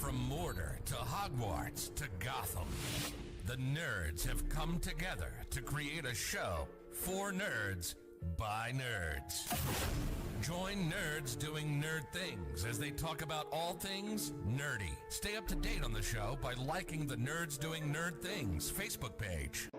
From Mordor to Hogwarts to Gotham, the nerds have come together to create a show for nerds by nerds. Join nerds doing nerd things as they talk about all things nerdy. Stay up to date on the show by liking the Nerds Doing Nerd Things Facebook page.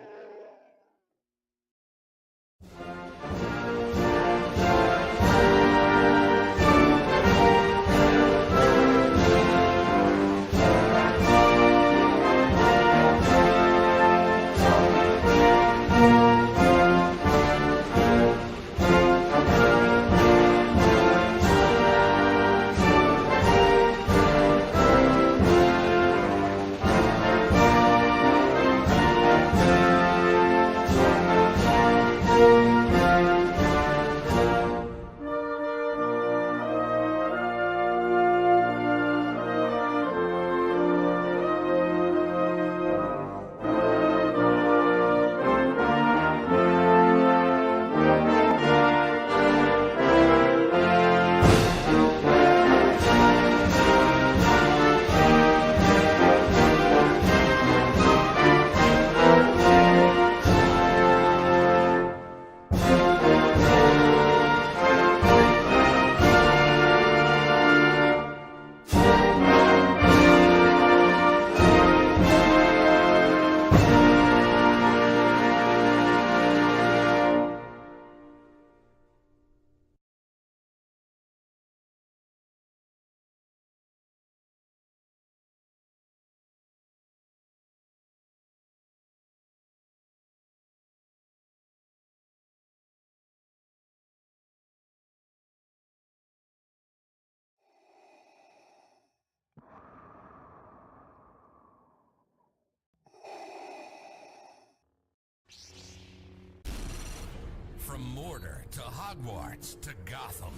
From Mordor to Hogwarts to Gotham,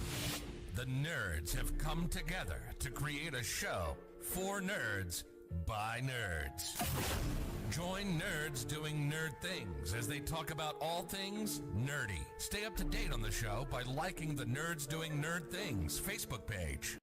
the nerds have come together to create a show for nerds by nerds. Join nerds doing nerd things as they talk about all things nerdy. Stay up to date on the show by liking the Nerds Doing Nerd Things Facebook page.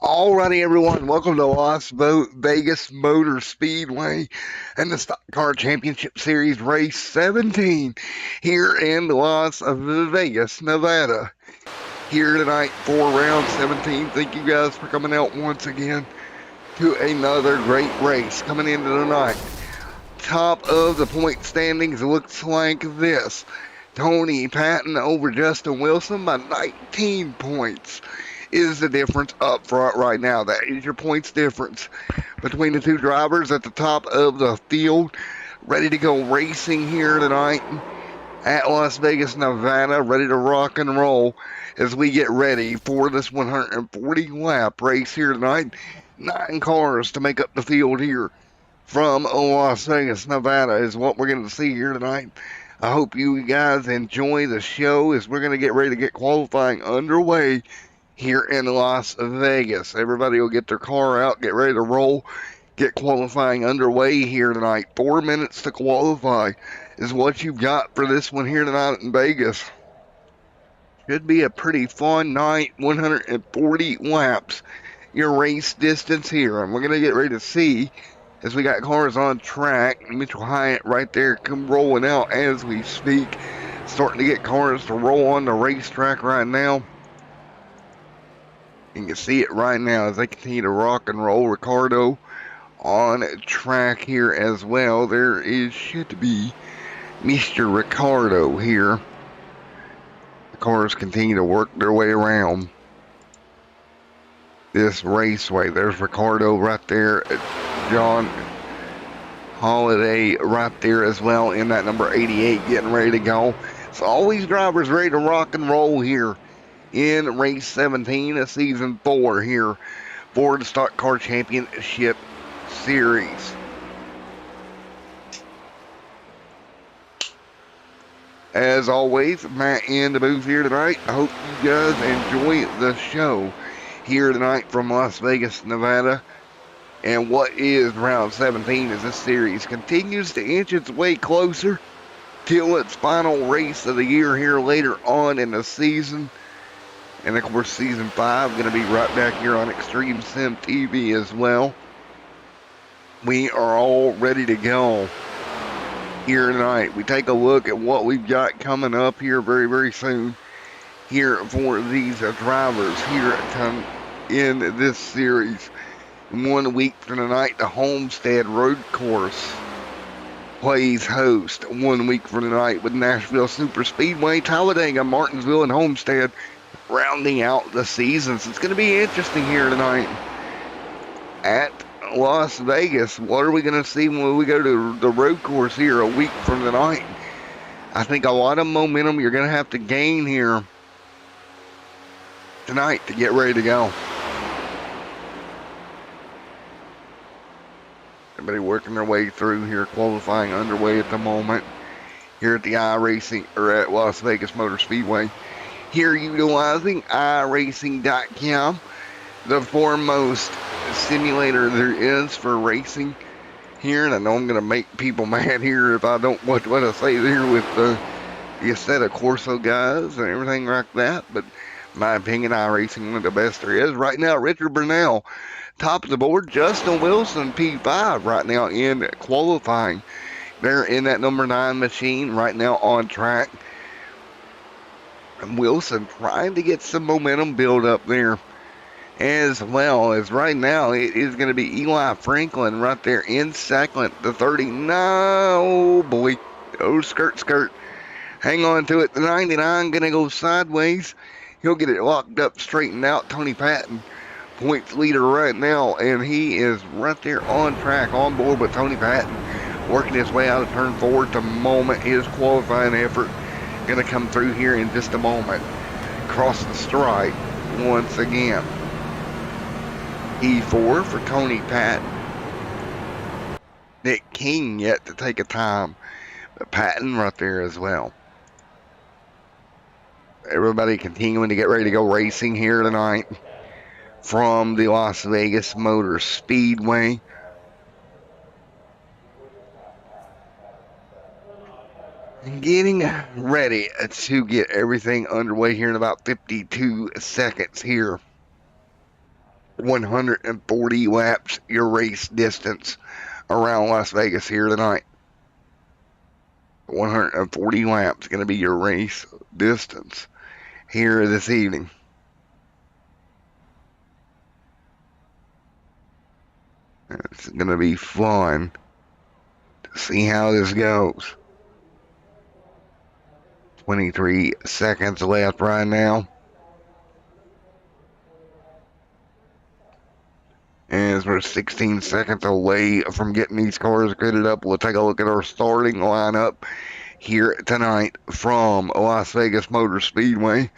Alrighty, everyone, welcome to Las Vegas Motor Speedway and the Stock Car Championship Series Race 17 here in Las Vegas, Nevada. Here tonight for round 17. Thank you guys for coming out once again to another great race coming into tonight. Top of the point standings looks like this. Tony Patton over Justin Wilson by 19 points. Is the difference up front right now. That is your points difference between the two drivers at the top of the field. Ready to go racing here tonight at Las Vegas, Nevada. Ready to rock and roll as we get ready for this 140 lap race here tonight. 9 cars to make up the field here from Las Vegas, Nevada is what we're going to see here tonight. I hope you guys enjoy the show as we're going to get ready to get qualifying underway here in Las Vegas. Everybody will get their car out, get ready to roll, get qualifying underway here tonight. 4 minutes to qualify is what you've got for this one here tonight in Vegas. Should be a pretty fun night, 140 laps, your race distance here. And we're going to get ready to see as we got cars on track. Mitchell Hyatt right there come rolling out as we speak. Starting to get cars to roll on the racetrack right now. You can see it right now as they continue to rock and roll. Ricardo on track here as well. There is should to be Mr. Ricardo here. The cars continue to work their way around this raceway. There's Ricardo right there John Holiday right there as well in that number 88 getting ready to go. So all these drivers ready to rock and roll here in race 17 of season 4 here for the Stock Car Championship Series. As always, Matt in the booth here tonight. I hope you guys enjoy the show here tonight from Las Vegas, Nevada. And what is round 17 as this series continues to inch its way closer till its final race of the year here later on in the season. And of course, season 5 going to be right back here on extremesimtv as well. We are all ready to go here tonight. We take a look at what we've got coming up here very, very soon here for these drivers here in this series. 1 week from tonight, the Homestead Road Course plays host. 1 week from tonight with Nashville Super Speedway, Talladega, Martinsville, and Homestead rounding out the season. So it's going to be interesting here tonight at Las Vegas. What are we going to see when we go to the road course here a week from tonight? I think a lot of momentum you're going to have to gain here tonight to get ready to go. Everybody working their way through here, qualifying underway at the moment here at the iRacing, or at Las Vegas Motor Speedway. Here utilizing iracing.com, the foremost simulator there is for racing here. And I know I'm going to make people mad here if I don't what I say there with the Assetto Corsa guys and everything like that. But in my opinion, iRacing one of the best there is. Right now, Richard Burnell, top of the board. Justin Wilson, P5 right now in qualifying. They're in that number 9 machine right now on track. And Wilson trying to get some momentum build up there, as well as right now it is going to be Eli Franklin right there in second. The 30. No, boy. Oh, skirt. Hang on to it. The 99 going to go sideways. He'll get it locked up, straightened out. Tony Patton, points leader right now, and he is right there on track, on board with Tony Patton, working his way out of turn 4 at the moment. His qualifying effort going to come through here in just a moment. Cross the stripe once again. E4 for Tony Patton. Nick King yet to take a time, but Patton right there as well. Everybody continuing to get ready to go racing here tonight from the Las Vegas Motor Speedway. Getting ready to get everything underway here in about 52 seconds here. 140 laps your race distance around Las Vegas here tonight. 140 laps going to be your race distance here this evening. It's going to be fun to see how this goes. 23 seconds left right now. As we're 16 seconds away from getting these cars gridded up, we'll take a look at our starting lineup here tonight from Las Vegas Motor Speedway.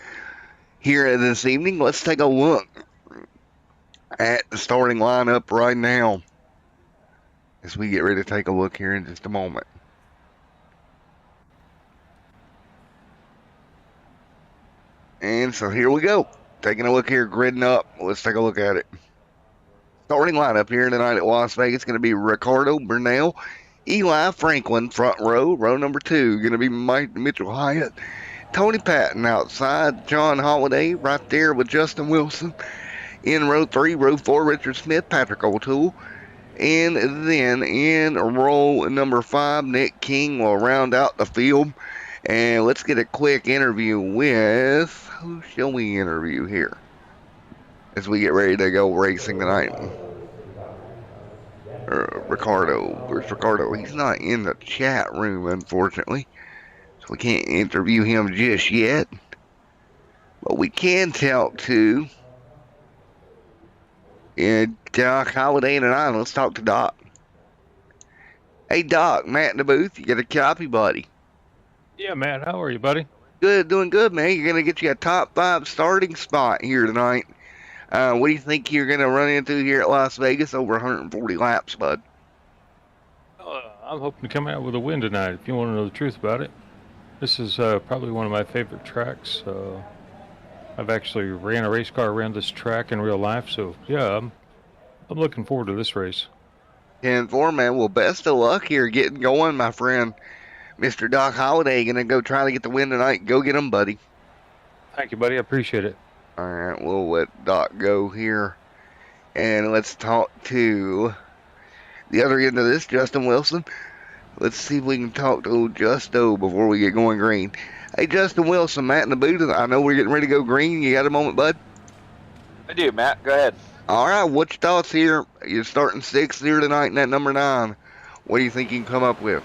Here this evening, let's take a look at the starting lineup right now as we get ready to take a look here in just a moment. And so here we go. Taking a look here, gridding up. Let's take a look at it. Starting lineup here tonight at Las Vegas going to be Ricardo Burnell, Eli Franklin front row. Row number 2 going to be Mike Mitchell Hyatt, Tony Patton outside, John Holiday right there with Justin Wilson. In row 3, row 4, Richard Smith, Patrick O'Toole. And then in row number 5, Nick King will round out the field. And let's get a quick interview with, who shall we interview here as we get ready to go racing tonight? Ricardo. Where's Ricardo? He's not in the chat room, unfortunately, so we can't interview him just yet. But we can talk to Doc Holiday tonight. Let's talk to Doc. Hey, Doc, Matt in the booth. You got a copy, buddy? Yeah, Matt, how are you, buddy? Good, doing good, man. You're gonna get you a top 5 starting spot here tonight. What do you think you're gonna run into here at Las Vegas? Over 140 laps, bud. I'm hoping to come out with a win tonight, if you want to know the truth about it. This is probably one of my favorite tracks. I've actually ran a race car around this track in real life, so yeah, I'm looking forward to this race. 10-4, man. Well, best of luck here getting going, my friend. Mr. Doc Holliday gonna go try to get the win tonight. Go get him, buddy. Thank you, buddy. I appreciate it. All right, we'll let Doc go here, and let's talk to the other end of this, Justin Wilson. Let's see if we can talk to old Justo before we get going green. Hey, Justin Wilson, Matt in the booth. I know we're getting ready to go green. You got a moment, bud? I do, Matt. Go ahead. All right, what's your thoughts here? You're starting 6th here tonight in that number 9. What do you think you can come up with?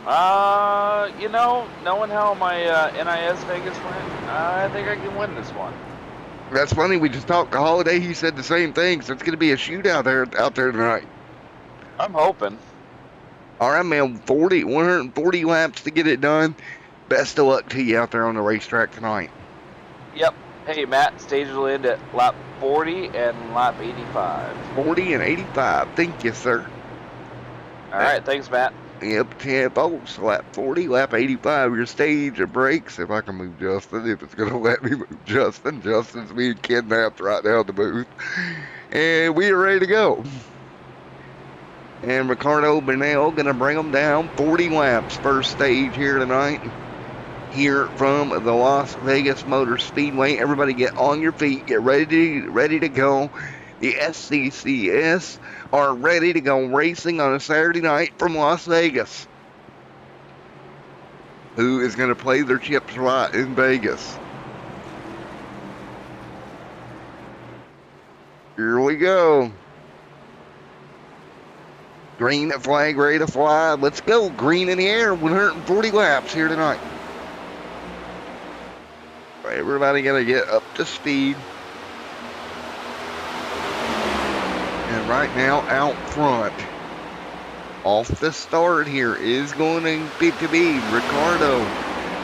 Knowing how my NIS Vegas went, I think I can win this one. That's funny. We just talked to Holiday. He said the same thing. So it's going to be a shootout out there tonight. I'm hoping. All right, man. 140 laps to get it done. Best of luck to you out there on the racetrack tonight. Yep. Hey, Matt, stage will end at lap 40 and lap 85. 40 and 85. Thank you, sir. All right. Thanks, Matt. Yep, 10 volts, lap 40, lap 85, your stage of brakes. If I can move Justin, if it's going to let me move Justin. Justin's being kidnapped right now in the booth. And we are ready to go. And Ricardo Bernal going to bring them down 40 laps, first stage here tonight. Here from the Las Vegas Motor Speedway. Everybody get on your feet, get ready to go. The SCCS are ready to go racing on a Saturday night from Las Vegas. Who is going to play their chips right in Vegas? Here we go. Green flag ready to fly. Let's go. Green in the air. 140 laps here tonight. Everybody going to get up to speed. And right now, out front, off the start here, is going to be Ricardo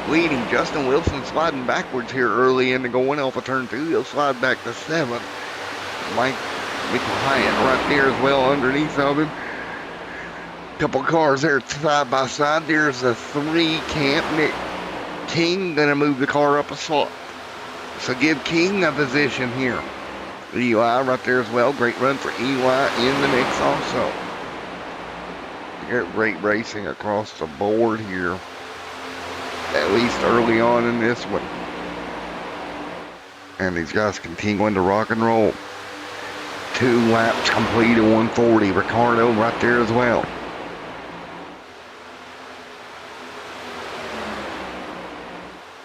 leading. Justin Wilson sliding backwards here early in the going off of turn 2. He'll slide back to 7th. Michael Hyatt right there as well underneath of him. Couple cars there side by side. There's a 3 camp. Nick King going to move the car up a slot. So give King a position here. Eli right there as well. Great run for Eli in the mix also. You got great racing across the board here. At least early on in this one. And these guys continuing to rock and roll. 2 laps complete at 140. Ricardo right there as well.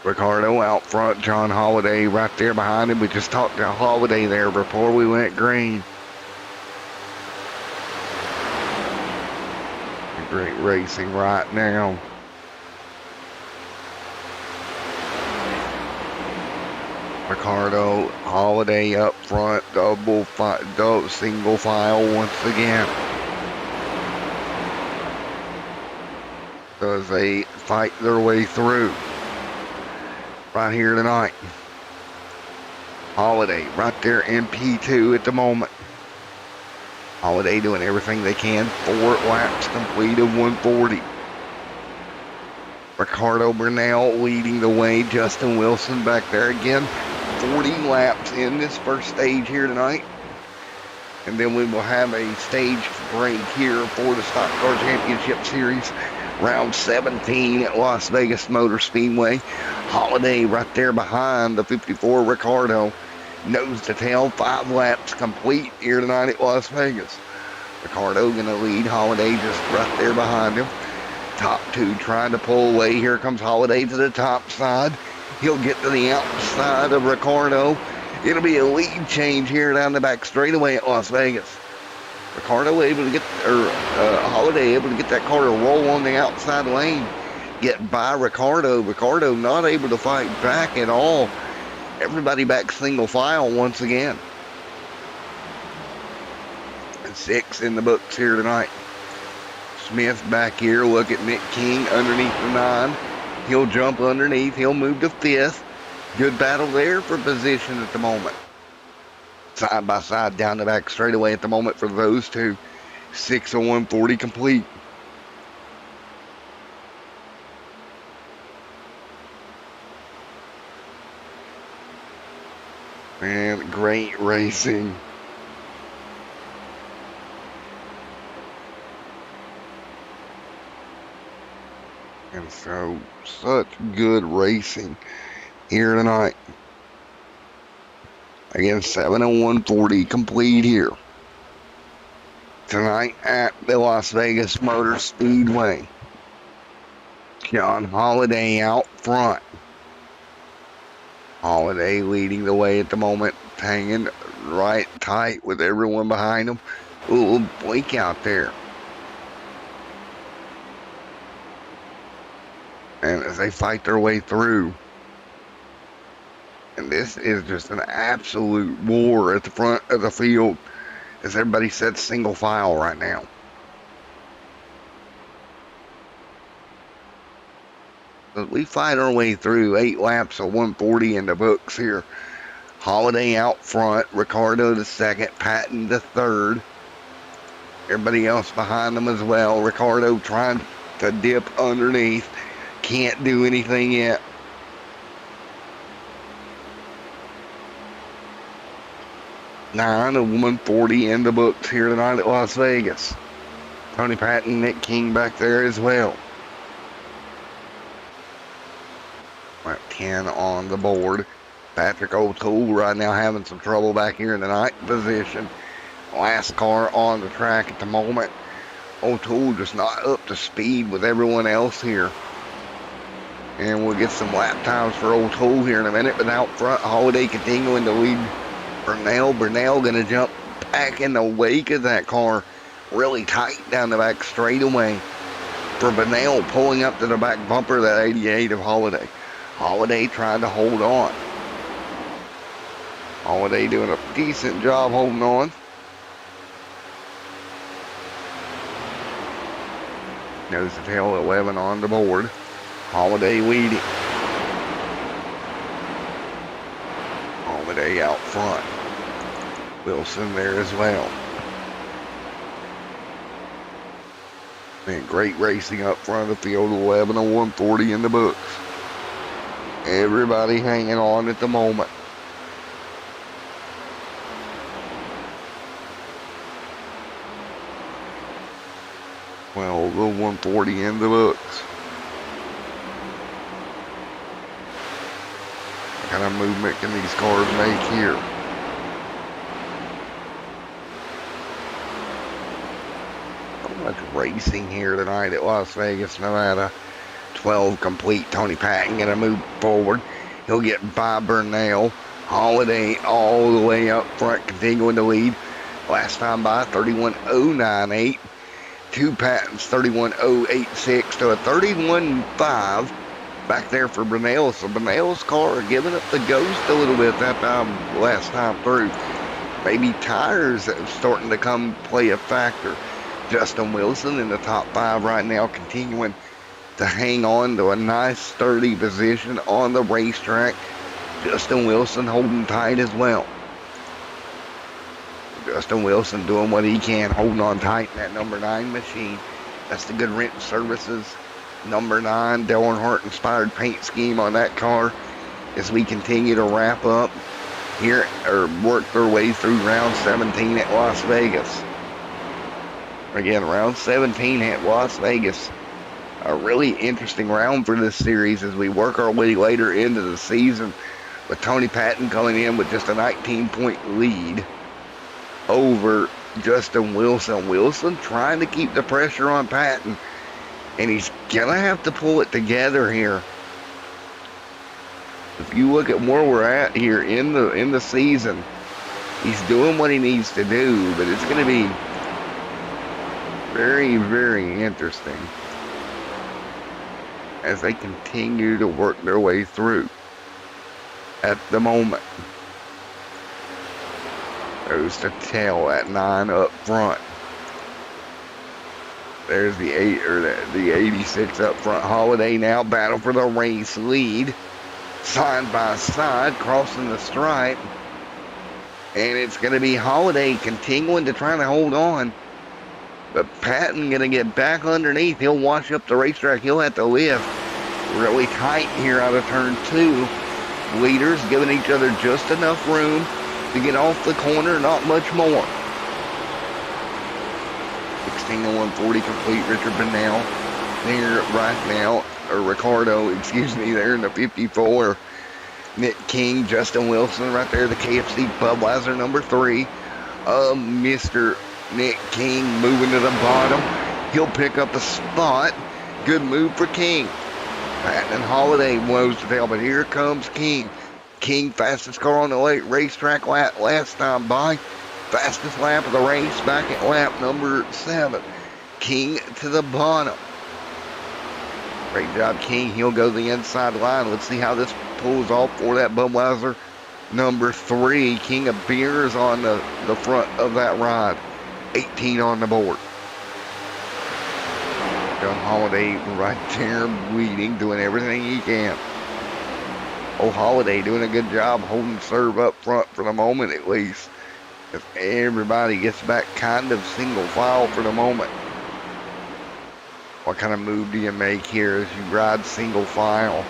Ricardo out front, John Holiday right there behind him. We just talked to Holiday there before we went green. Great racing right now. Ricardo, Holiday up front, single file once again. As they fight their way through. Right here tonight. Holiday right there in P2 at the moment. Holiday doing everything they can. 4 laps complete of 140. Ricardo Bernal leading the way. Justin Wilson back there again. 40 laps in this first stage here tonight. And then we will have a stage break here for the Stock Car Championship Series. Round 17 at Las Vegas Motor Speedway. Holiday right there behind the 54 Ricardo. Nose to tail, 5 laps complete here tonight at Las Vegas. Ricardo going to lead. Holiday just right there behind him. Top 2 trying to pull away. Here comes Holiday to the top side. He'll get to the outside of Ricardo. It'll be a lead change here down the back straightaway at Las Vegas. Ricardo able to get, Holiday able to get that car to roll on the outside lane. Get by Ricardo. Ricardo not able to fight back at all. Everybody back single file once again. 6 in the books here tonight. Smith back here. Look at Nick King underneath the 9. He'll jump underneath. He'll move to 5th. Good battle there for position at the moment. Side by side down the back straightaway at the moment for those two. 6 and 140 complete. And great racing. And so, such good racing here tonight. Again, 7 and 140 complete here tonight at the Las Vegas Motor Speedway. John Holiday out front. Holiday leading the way at the moment, hanging right tight with everyone behind him. Ooh, blink out there. And as they fight their way through, and this is just an absolute war at the front of the field, as everybody sets single file right now. As we fight our way through 8 laps of 140 in the books here. Holiday out front, Ricardo the second, Patton the third. Everybody else behind them as well. Ricardo trying to dip underneath. Can't do anything yet. Nine of 140 in the books here tonight at Las Vegas. Tony Patton, Nick King back there as well. Lap 10 on the board. Patrick O'Toole right now having some trouble back here in the 9th position. Last car on the track at the moment. O'Toole just not up to speed with everyone else here. And we'll get some lap times for O'Toole here in a minute. But out front, Holiday continuing to lead Burnell. Burnell going to jump back in the wake of that car. Really tight down the back straightaway for Burnell, pulling up to the back bumper of that 88 of Holiday. Holiday trying to hold on. Holiday doing a decent job holding on. Nose to tail 11 on the board. Holiday leading. Holiday out front. Wilson there as well. Man, great racing up front of the field. 11 and 140 in the books. Everybody hanging on at the moment. Well, the 140 in the books. What kind of movement can these cars make here? So much racing here tonight at Las Vegas, Nevada. 12 complete. Tony Patton gonna move forward. He'll get by Burnell. Holiday all the way up front, continuing to lead. Last time by 31.098. Two Pattons 31.086 to a 31.5 back there for Burnell. So Burnell's car giving up the ghost a little bit that time last time through. Maybe tires starting to come play a factor. Justin Wilson in the top 5 right now, continuing to hang on to a nice sturdy position on the racetrack. Justin Wilson holding tight as well. Justin Wilson doing what he can, holding on tight in that number 9 machine. That's the good rent services. Number 9, Dale Earnhardt inspired paint scheme on that car as we continue to wrap up here, or work their way through round 17 at Las Vegas. Again, round 17 at Las Vegas. A really interesting round for this series as we work our way later into the season, with Tony Patton coming in with just a 19-point lead over Justin Wilson. Wilson trying to keep the pressure on Patton, and he's gonna have to pull it together here. If you look at where we're at here in the season, he's doing what he needs to do, but it's gonna be very, very interesting as they continue to work their way through at the moment. Goes to tail at 9 up front. There's the 86 up front. Holiday now battle for the race lead. Side by side, crossing the stripe. And it's going to be Holiday continuing to try to hold on. But Patton going to get back underneath. He'll wash up the racetrack. He'll have to lift. Really tight here out of turn 2. Leaders giving each other just enough room to get off the corner, not much more. 16 and 140 complete. Richard Bennell there right now, or Ricardo, excuse me, there in the 54. Nick King, Justin Wilson right there, the KFC Budweiser number 3. Mr. Nick King moving to the bottom. He'll pick up a spot. Good move for King. Patton and Holiday blows the tail, but here comes King. King, fastest car on the late racetrack last time by. Fastest lap of the race back at lap number 7. King to the bottom. Great job, King. He'll go the inside line. Let's see how this pulls off for that Budweiser number 3. King of Beers on the front of that ride. 18 on the board. John Holiday right there leading, doing everything he can. Oh, Holiday doing a good job holding serve up front for the moment at least. If everybody gets back kind of single file for the moment. What kind of move do you make here as you ride single file?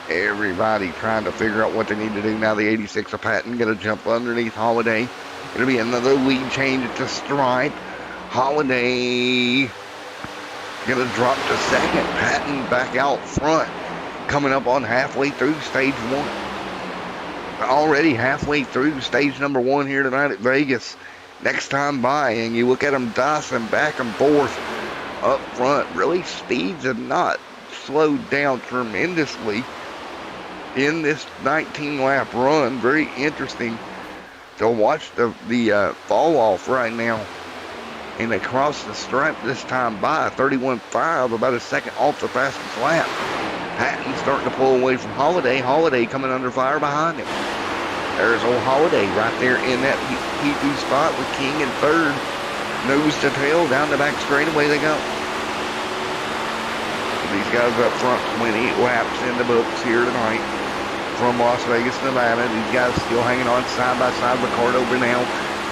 Everybody trying to figure out what they need to do. Now the 86 of Patton going to jump underneath Holiday. Going to be another lead change at the stripe. Holiday going to drop to second. Patton back out front. Coming up on halfway through stage 1. Already halfway through stage number 1 here tonight at Vegas. Next time by, and you look at them dicing back and forth up front. Really, speeds have not slowed down tremendously in this 19-lap run. Very interesting to watch the fall off right now. And they cross the stripe this time by 31.5, about a second off the fastest lap. Patton starting to pull away from Holiday. Holiday coming under fire behind him. There's old Holiday right there in that P2 spot with King in third. Nose to tail, down the back straightaway they go. These guys up front, 28 laps in the books here tonight from Las Vegas, Nevada. These guys still hanging on side by side. Ricardo Bernal,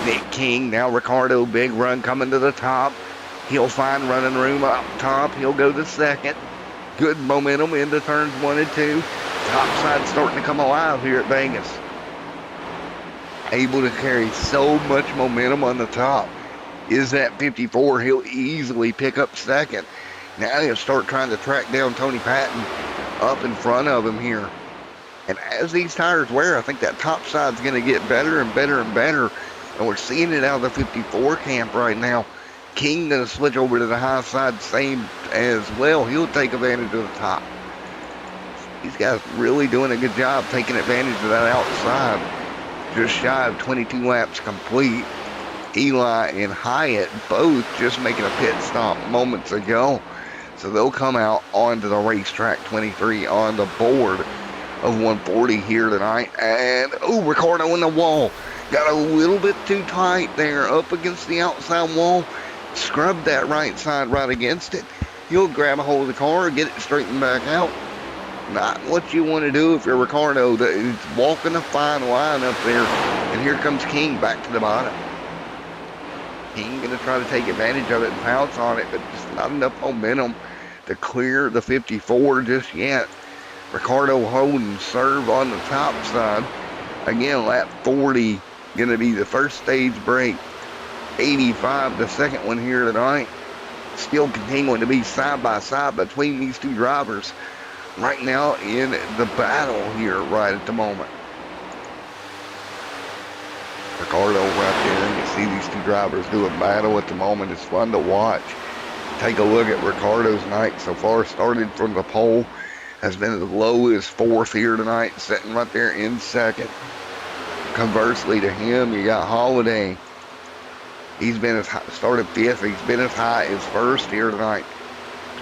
Nick King. Now Ricardo, big run coming to the top. He'll find running room up top. He'll go to second. Good momentum into turns 1 and 2. Top side starting to come alive here at Vegas. Able to carry so much momentum on the top. Is that 54? He'll easily pick up second. Now he'll start trying to track down Tony Patton up in front of him here. And as these tires wear, I think that top side's going to get better and better and better. And we're seeing it out of the 54 camp right now. King going to switch over to the high side, same as well. He'll take advantage of the top. These guys really doing a good job taking advantage of that outside. Just shy of 22 laps complete. Eli and Hyatt both just making a pit stop moments ago. So they'll come out onto the racetrack. 23 on the board of 140 here tonight. And, Ricardo in the wall. Got a little bit too tight there up against the outside wall. Scrubbed that right side right against it. He'll grab a hold of the car, get it straightened back out. Not what you want to do if you're Ricardo. He's walking a fine line up there. And here comes King back to the bottom. King going to try to take advantage of it and pounce on it, but just not enough momentum to clear the 54 just yet. Ricardo holding serve on the top side. Again, lap 40 going to be the first stage break. 85 the second one here tonight. Still continuing to be side by side between these two drivers right now in the battle here right at the moment. Ricardo right there, and you see these two drivers do a battle at the moment. It's fun to watch. Take a look at Ricardo's night so far. Started from the pole, has been as low as 4th here tonight, sitting right there in 2nd. Conversely to him, you got Holiday. He's been as high, started 5th. He's been as high as 1st here tonight.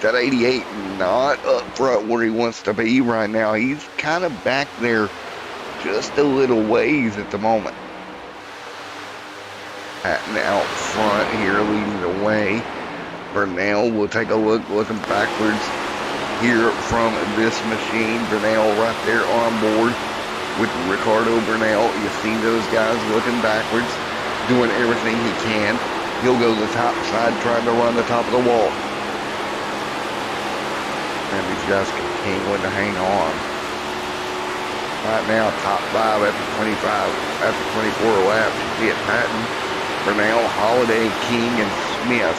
That 88 not up front where he wants to be right now. He's kind of back there just a little ways at the moment. Patton out front here leading the way. Burnell will take a look, looking backwards here from this machine. Burnell right there on board with Ricardo Burnell. You see those guys looking backwards, doing everything he can. He'll go to the top side, trying to run the top of the wall. And these guys continuing to hang on. Right now, top 5 after 25, after 24 laps. You see it, Patton, Burnell, Holiday, King, and Smith.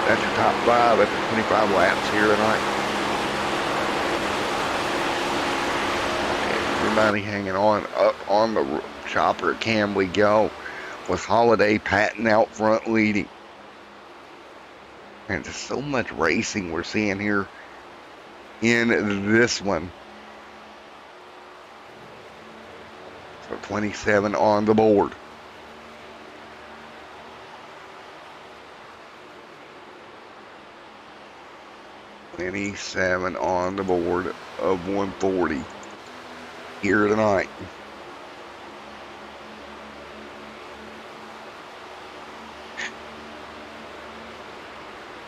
That's your top 5 after 25 laps here tonight. Everybody hanging on up on the chopper. Can we go? With Holiday, Patton out front leading. And just so much racing we're seeing here in this one. So 27 on the board. $27 on the board of 140 here tonight.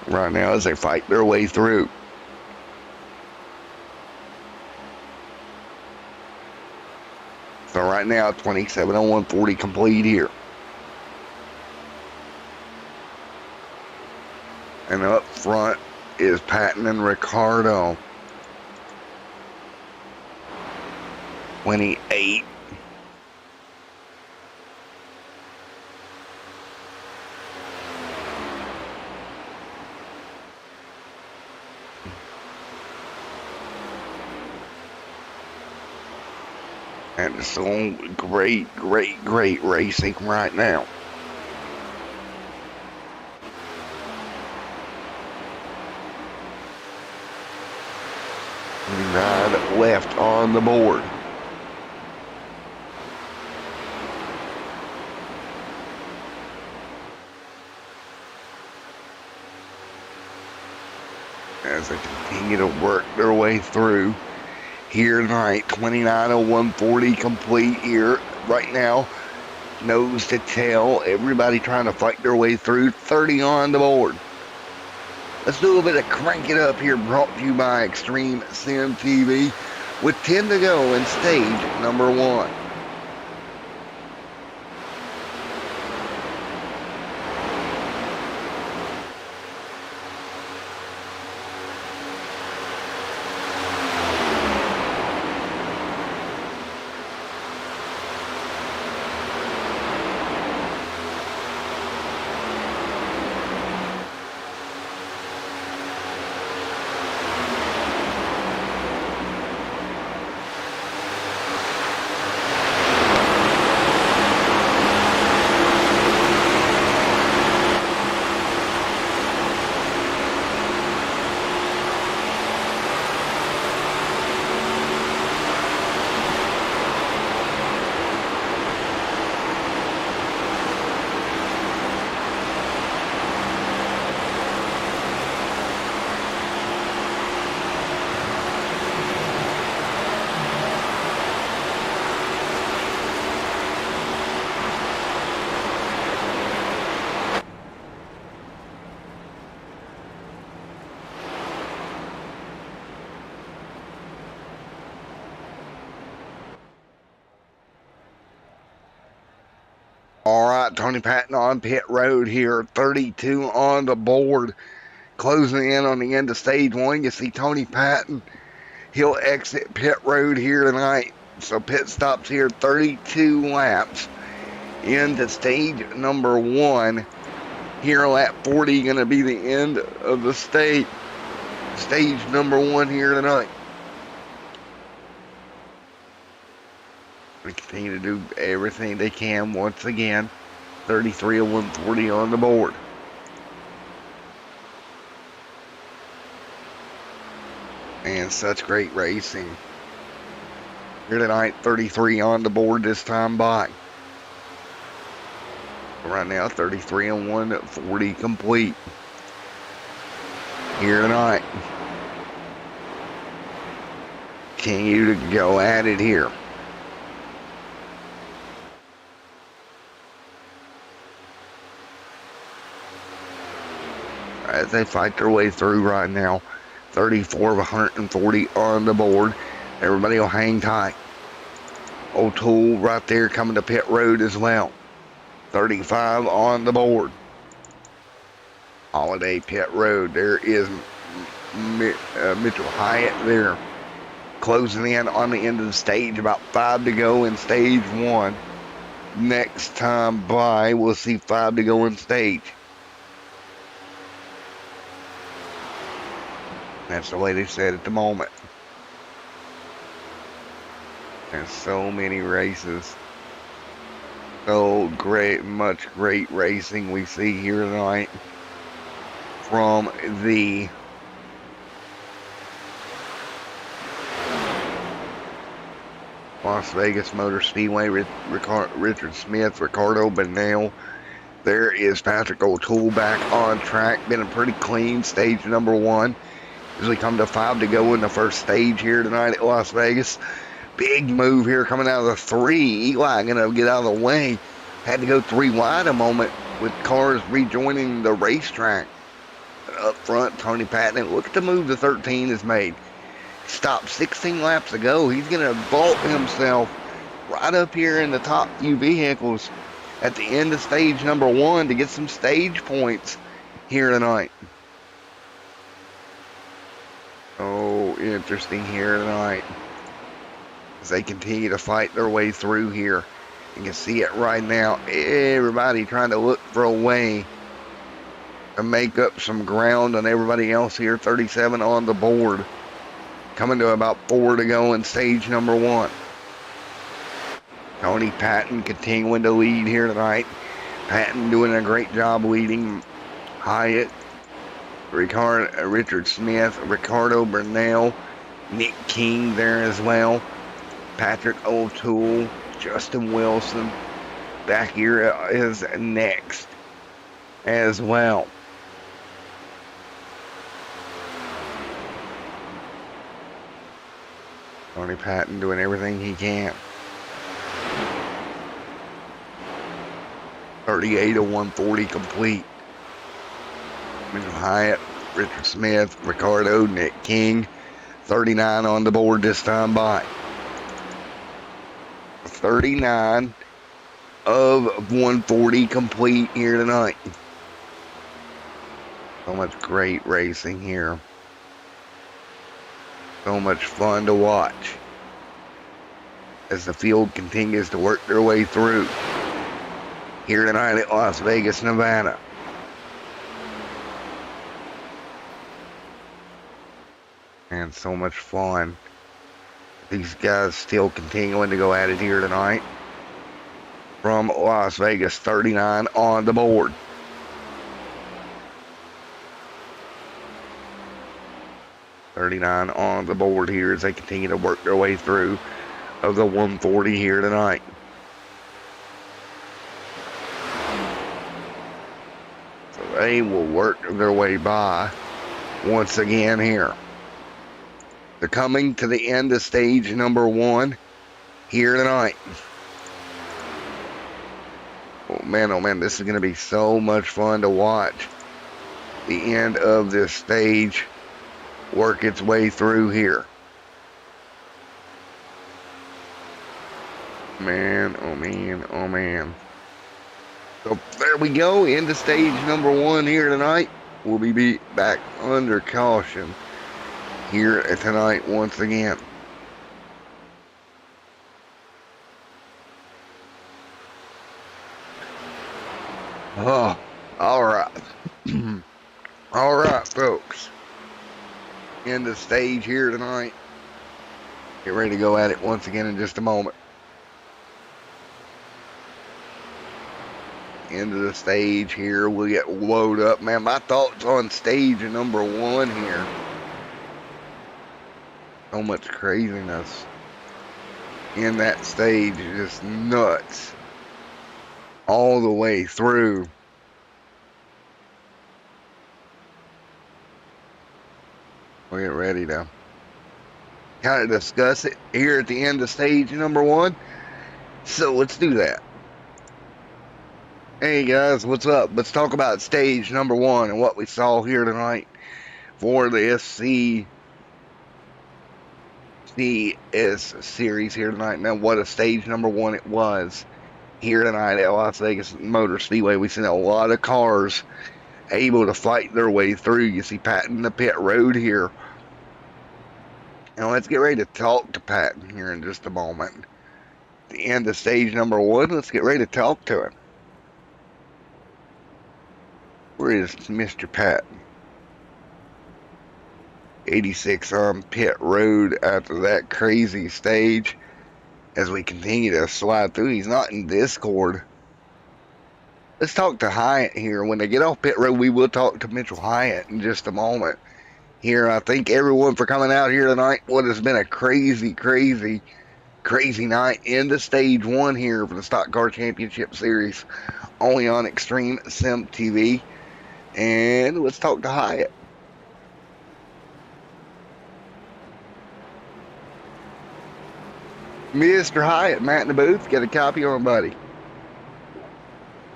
Right now as they fight their way through. So right now 27 on 140 complete here. And up front is Patton and Ricardo. 28. And it's so great racing right now. 9 left on the board. As they continue to work their way through here tonight. 29 of 140 complete here right now. Nose to tail. Everybody trying to fight their way through. 30 on the board. Let's do a little bit of Crank It Up here, brought to you by Extreme Sim TV, with 10 to go in stage number 1. All right, Tony Patton on pit road here. 32 on the board. Closing in on the end of stage 1. You see Tony Patton. He'll exit pit road here tonight. So pit stops here. 32 laps into stage number 1. Here lap 40 going to be the end of the stage number 1 here tonight. They continue to do everything they can once again. 33 of 140 on the board. And such great racing. Here tonight, 33 on the board this time by. Right now, 33 and 140 complete. Here tonight. Continue to go at it here. as they fight their way through right now. 34 of 140 on the board. Everybody will hang tight. O'Toole right there coming to pit road as well. 35 on the board. Holiday pit road. There is Mitchell Hyatt there. Closing in on the end of the stage. About 5 to go in stage 1. Next time by, we'll see 5 to go in stage. That's the way they said at the moment. There's so many races. So much great racing we see here tonight from the Las Vegas Motor Speedway. Richard Smith, Ricardo Benell. There is Patrick O'Toole back on track. Been a pretty clean stage number 1. As we come to 5 to go in the first stage here tonight at Las Vegas. Big move here coming out of the 3. Eli going to get out of the way. Had to go 3 wide a moment with cars rejoining the racetrack. Up front, Tony Patton. Look at the move the 13 has made. Stopped 16 laps ago. He's going to vault himself right up here in the top few vehicles at the end of stage number 1 to get some stage points here tonight. Oh, interesting here tonight as they continue to fight their way through here. You can see it right now. Everybody trying to look for a way to make up some ground on everybody else here. 37 on the board. Coming to about 4 to go in stage number 1. Tony Patton continuing to lead here tonight. Patton doing a great job leading. Hyatt, Richard Smith, Ricardo Bernal, Nick King there as well. Patrick O'Toole, Justin Wilson back here is next as well. Tony Patton doing everything he can. 38 of 140 complete. Mitchell Hyatt, Richard Smith, Ricardo, Nick King. 39 on the board this time by. 39 of 140 complete here tonight. So much great racing here. So much fun to watch as the field continues to work their way through here tonight at Las Vegas, Nevada. And so much fun. These guys still continuing to go at it here tonight. From Las Vegas, 39 on the board. $39 on the board here as they continue to work their way through of the 140 here tonight. So they will work their way by once again here. They're coming to the end of stage number 1 here tonight. Oh man, this is going to be so much fun to watch. The end of this stage work its way through here. Man, oh man, oh man. So there we go, into stage number 1 here tonight. We'll be back under caution here tonight once again. Oh, all right. All right, folks. End of stage here tonight. Get ready to go at it once again in just a moment. End of the stage here. We'll get loaded up. Man, my thoughts on stage number 1 here. So much craziness in that stage. Just nuts. All the way through. We'll get ready to kind of discuss it here at the end of stage number 1. So let's do that. Hey guys, what's up? Let's talk about stage number 1 and what we saw here tonight for the CS series here tonight. Now, what a stage number 1 it was here tonight at Las Vegas Motor Speedway. We've seen a lot of cars able to fight their way through. You see Patton in the pit road here. Now, let's get ready to talk to Patton here in just a moment. At the end of stage number 1, let's get ready to talk to him. Where is Mr. Patton? 86 on pit road after that crazy stage as we continue to slide through. He's not in Discord. Let's talk to Hyatt here. When they get off pit road, we will talk to Mitchell Hyatt in just a moment. Here, I thank everyone for coming out here tonight. What has been a crazy night into stage 1 here for the Stock Car Championship Series, only on extremesimtv. And let's talk to Hyatt. Mr. Hyatt, Matt in the booth, get a copy on, buddy.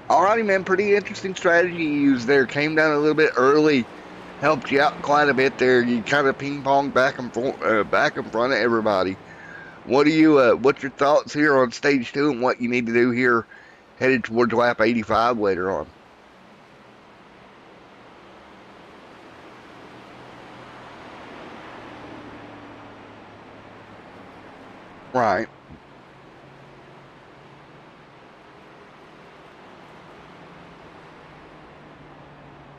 Alrighty, man, pretty interesting strategy you used there. Came down a little bit early, helped you out quite a bit there. You kind of ping-ponged back in front of everybody. What's your thoughts here on stage 2 and what you need to do here headed towards lap 85 later on? Right.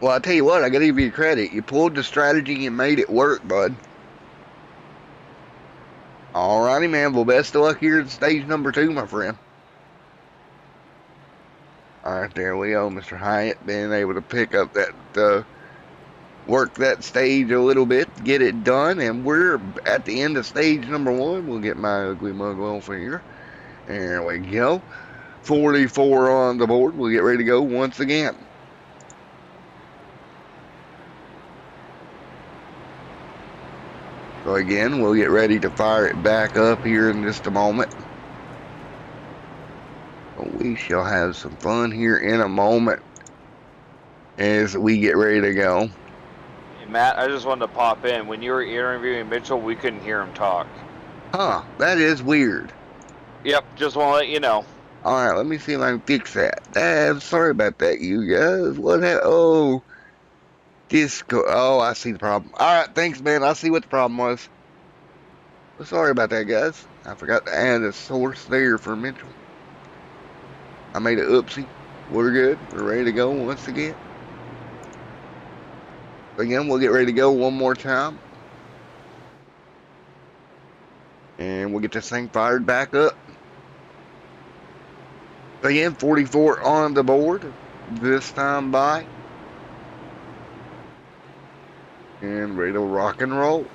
Well, I tell you what, I gotta give you credit. You pulled the strategy and made it work, bud. Alrighty, man. Well, best of luck here in stage number 2, my friend. Alright, there we go, Mr. Hyatt, being able to pick up that, work that stage a little bit, get it done, and we're at the end of stage number 1. We'll get my ugly mug off here. There we go. 44 on the board. We'll get ready to go once again. So again, we'll get ready to fire it back up here in just a moment. We shall have some fun here in a moment as we get ready to go. Hey, Matt, I just wanted to pop in. When you were interviewing Mitchell, we couldn't hear him talk. Huh, that is weird. Yep, just want to let you know. Alright, let me see if I can fix that. I'm sorry about that, you guys. What happened? Oh, Disco. Oh, I see the problem. Alright, thanks, man. I see what the problem was. Well, sorry about that, guys. I forgot to add a source there for Mitchell. I made an oopsie. We're good. We're ready to go once again. Again, we'll get ready to go one more time. And we'll get this thing fired back up. Again, 44 on the board. This time by. And ready to rock and roll.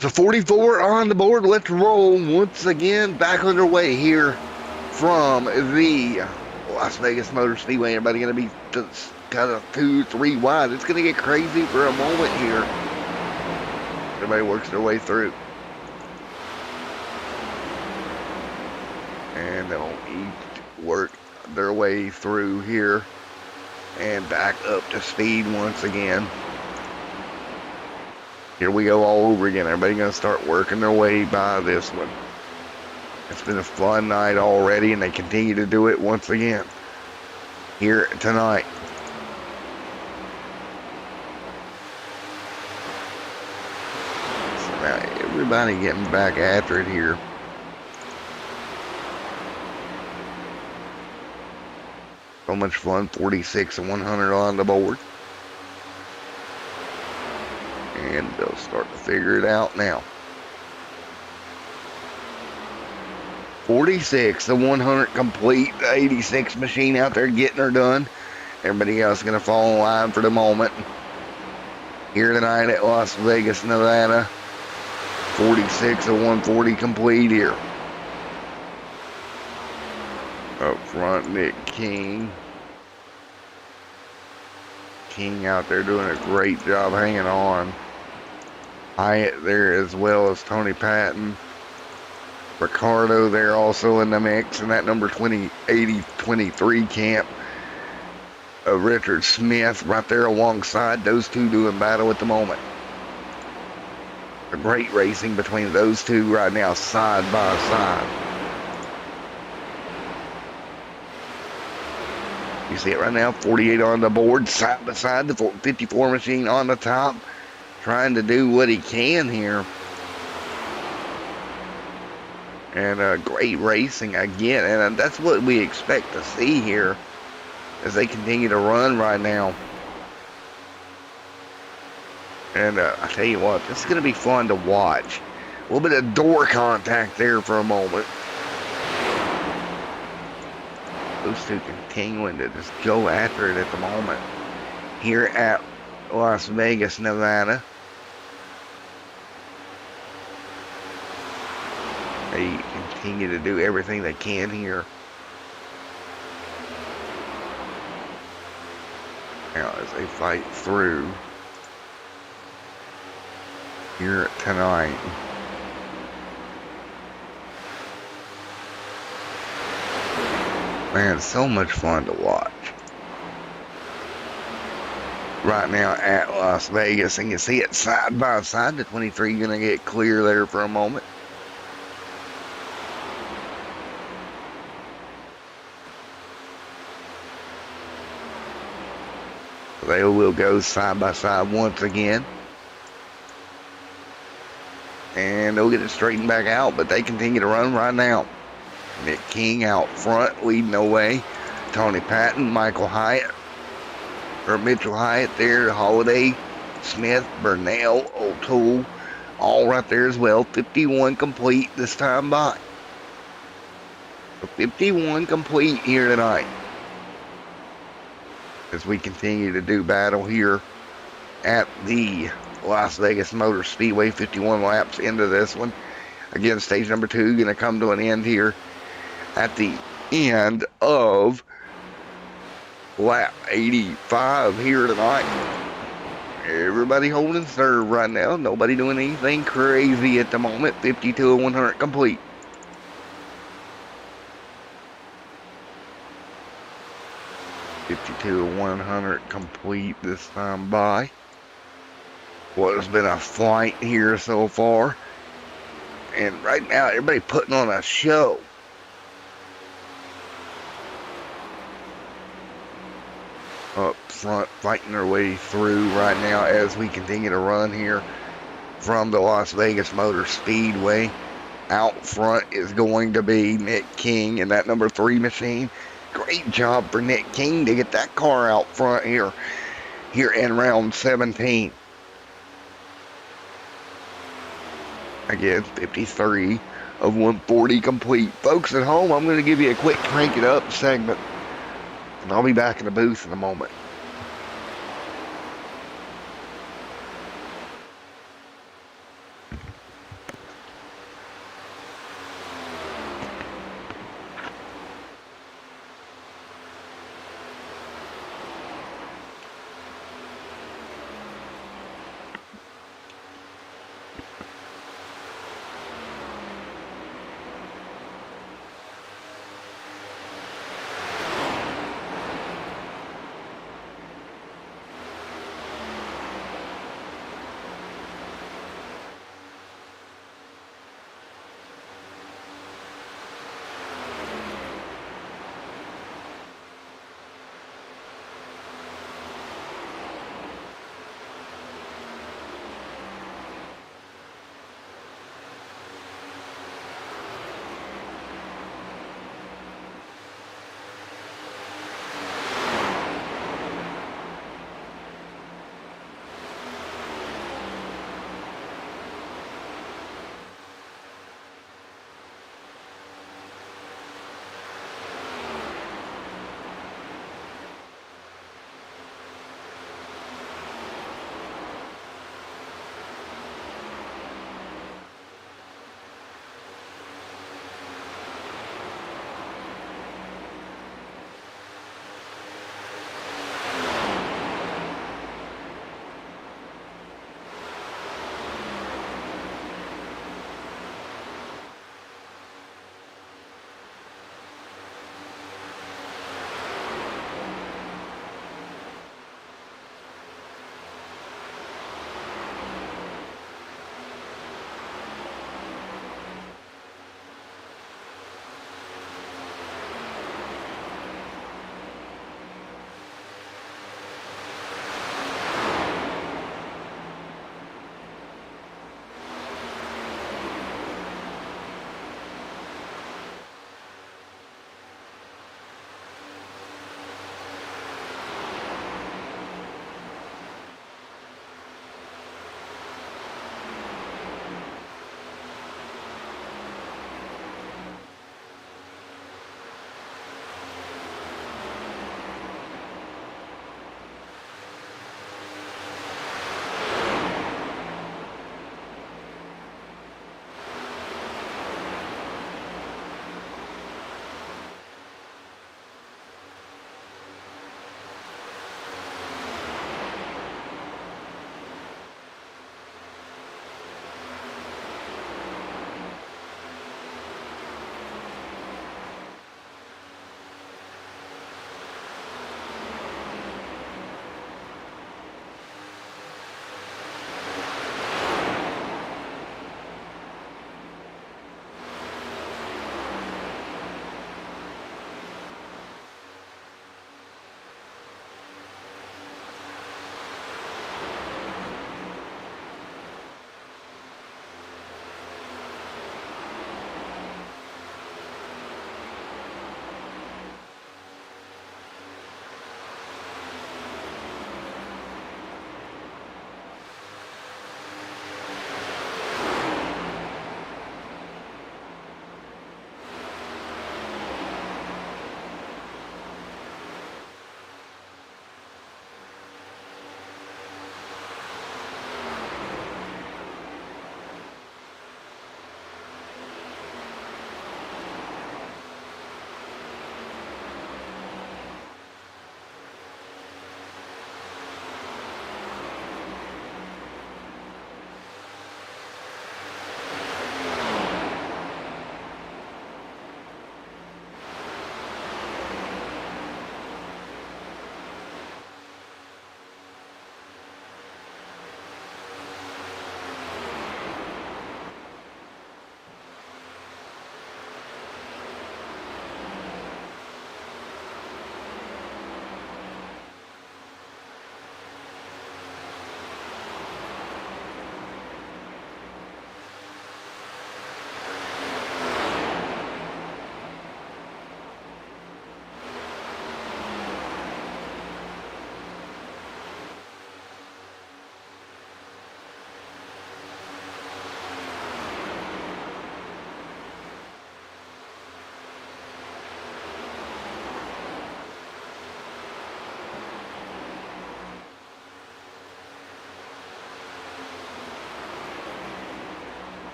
So 44 on the board. Let's roll once again. Back underway here from the Las Vegas Motor Speedway. Everybody going to be kind of 2-3 wide. It's going to get crazy for a moment here. Everybody works their way through. And they'll each work their way through here and back up to speed once again. Here we go all over again. Everybody going to start working their way by this one. It's been a fun night already, and they continue to do it once again here tonight. So now everybody getting back after it here. So much fun. 46 and 100 on the board. And they'll start to figure it out now. 46 and 100 complete. The 86 machine out there getting her done. Everybody else going to fall in line for the moment. Here tonight at Las Vegas, Nevada. 46 and 140 complete here. Up front, Nick King. King out there doing a great job hanging on. Hyatt there as well as Tony Patton. Ricardo there also in the mix in that number 2080-23 camp. Richard Smith right there alongside those two doing battle at the moment. A great racing between those two right now, side by side. You see it right now, 48 on the board, side by side, the 54 machine on the top, trying to do what he can here. And great racing again, and that's what we expect to see here as they continue to run right now. And I tell you what, this is going to be fun to watch. A little bit of door contact there for a moment. Those two continuing to just go after it at the moment here at Las Vegas, Nevada. They continue to do everything they can here. Now as they fight through here tonight. Man, so much fun to watch. Right now at Las Vegas, and you see it side by side. The 23 gonna get clear there for a moment. They will go side by side once again. And they'll get it straightened back out, but they continue to run right now. Nick King out front, leading the way. Tony Patton, Mitchell Hyatt there, Holiday, Smith, Burnell, O'Toole, all right there as well. 51 complete this time by. So 51 complete here tonight. As we continue to do battle here at the Las Vegas Motor Speedway, 51 laps into this one. Again, stage number 2 going to come to an end here at the end of lap 85 here tonight. Everybody holding serve right now. Nobody doing anything crazy at the moment. 52 of 100 complete. To 100 complete this time by. What has been a flight here so far. And right now, everybody putting on a show. Up front, fighting their way through right now as we continue to run here from the Las Vegas Motor Speedway. Out front is going to be Nick King in that number 3 machine. Great job for Nick King to get that car out front here in round 17. Again, 53 of 140 complete. Folks at home, I'm going to give you a quick crank it up segment, and I'll be back in the booth in a moment.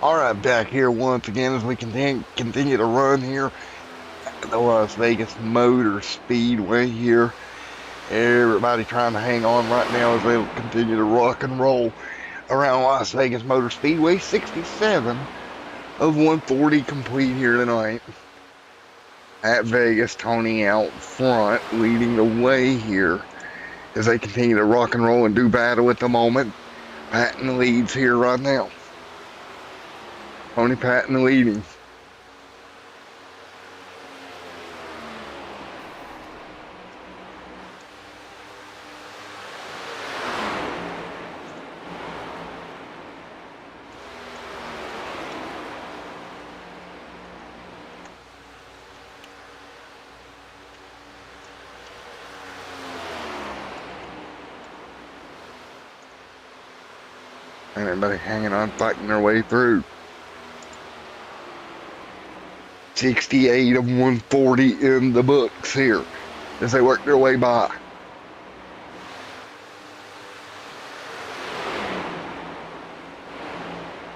All right, back here once again as we continue to run here at the Las Vegas Motor Speedway here. Everybody trying to hang on right now as they continue to rock and roll around Las Vegas Motor Speedway. 67 of 140 complete here tonight. At Vegas, Tony out front, leading the way here as they continue to rock and roll and do battle at the moment. Patton leads here right now. Tony Patton leading. And everybody hanging on, fighting their way through. 68 of 140 in the books here as they work their way by.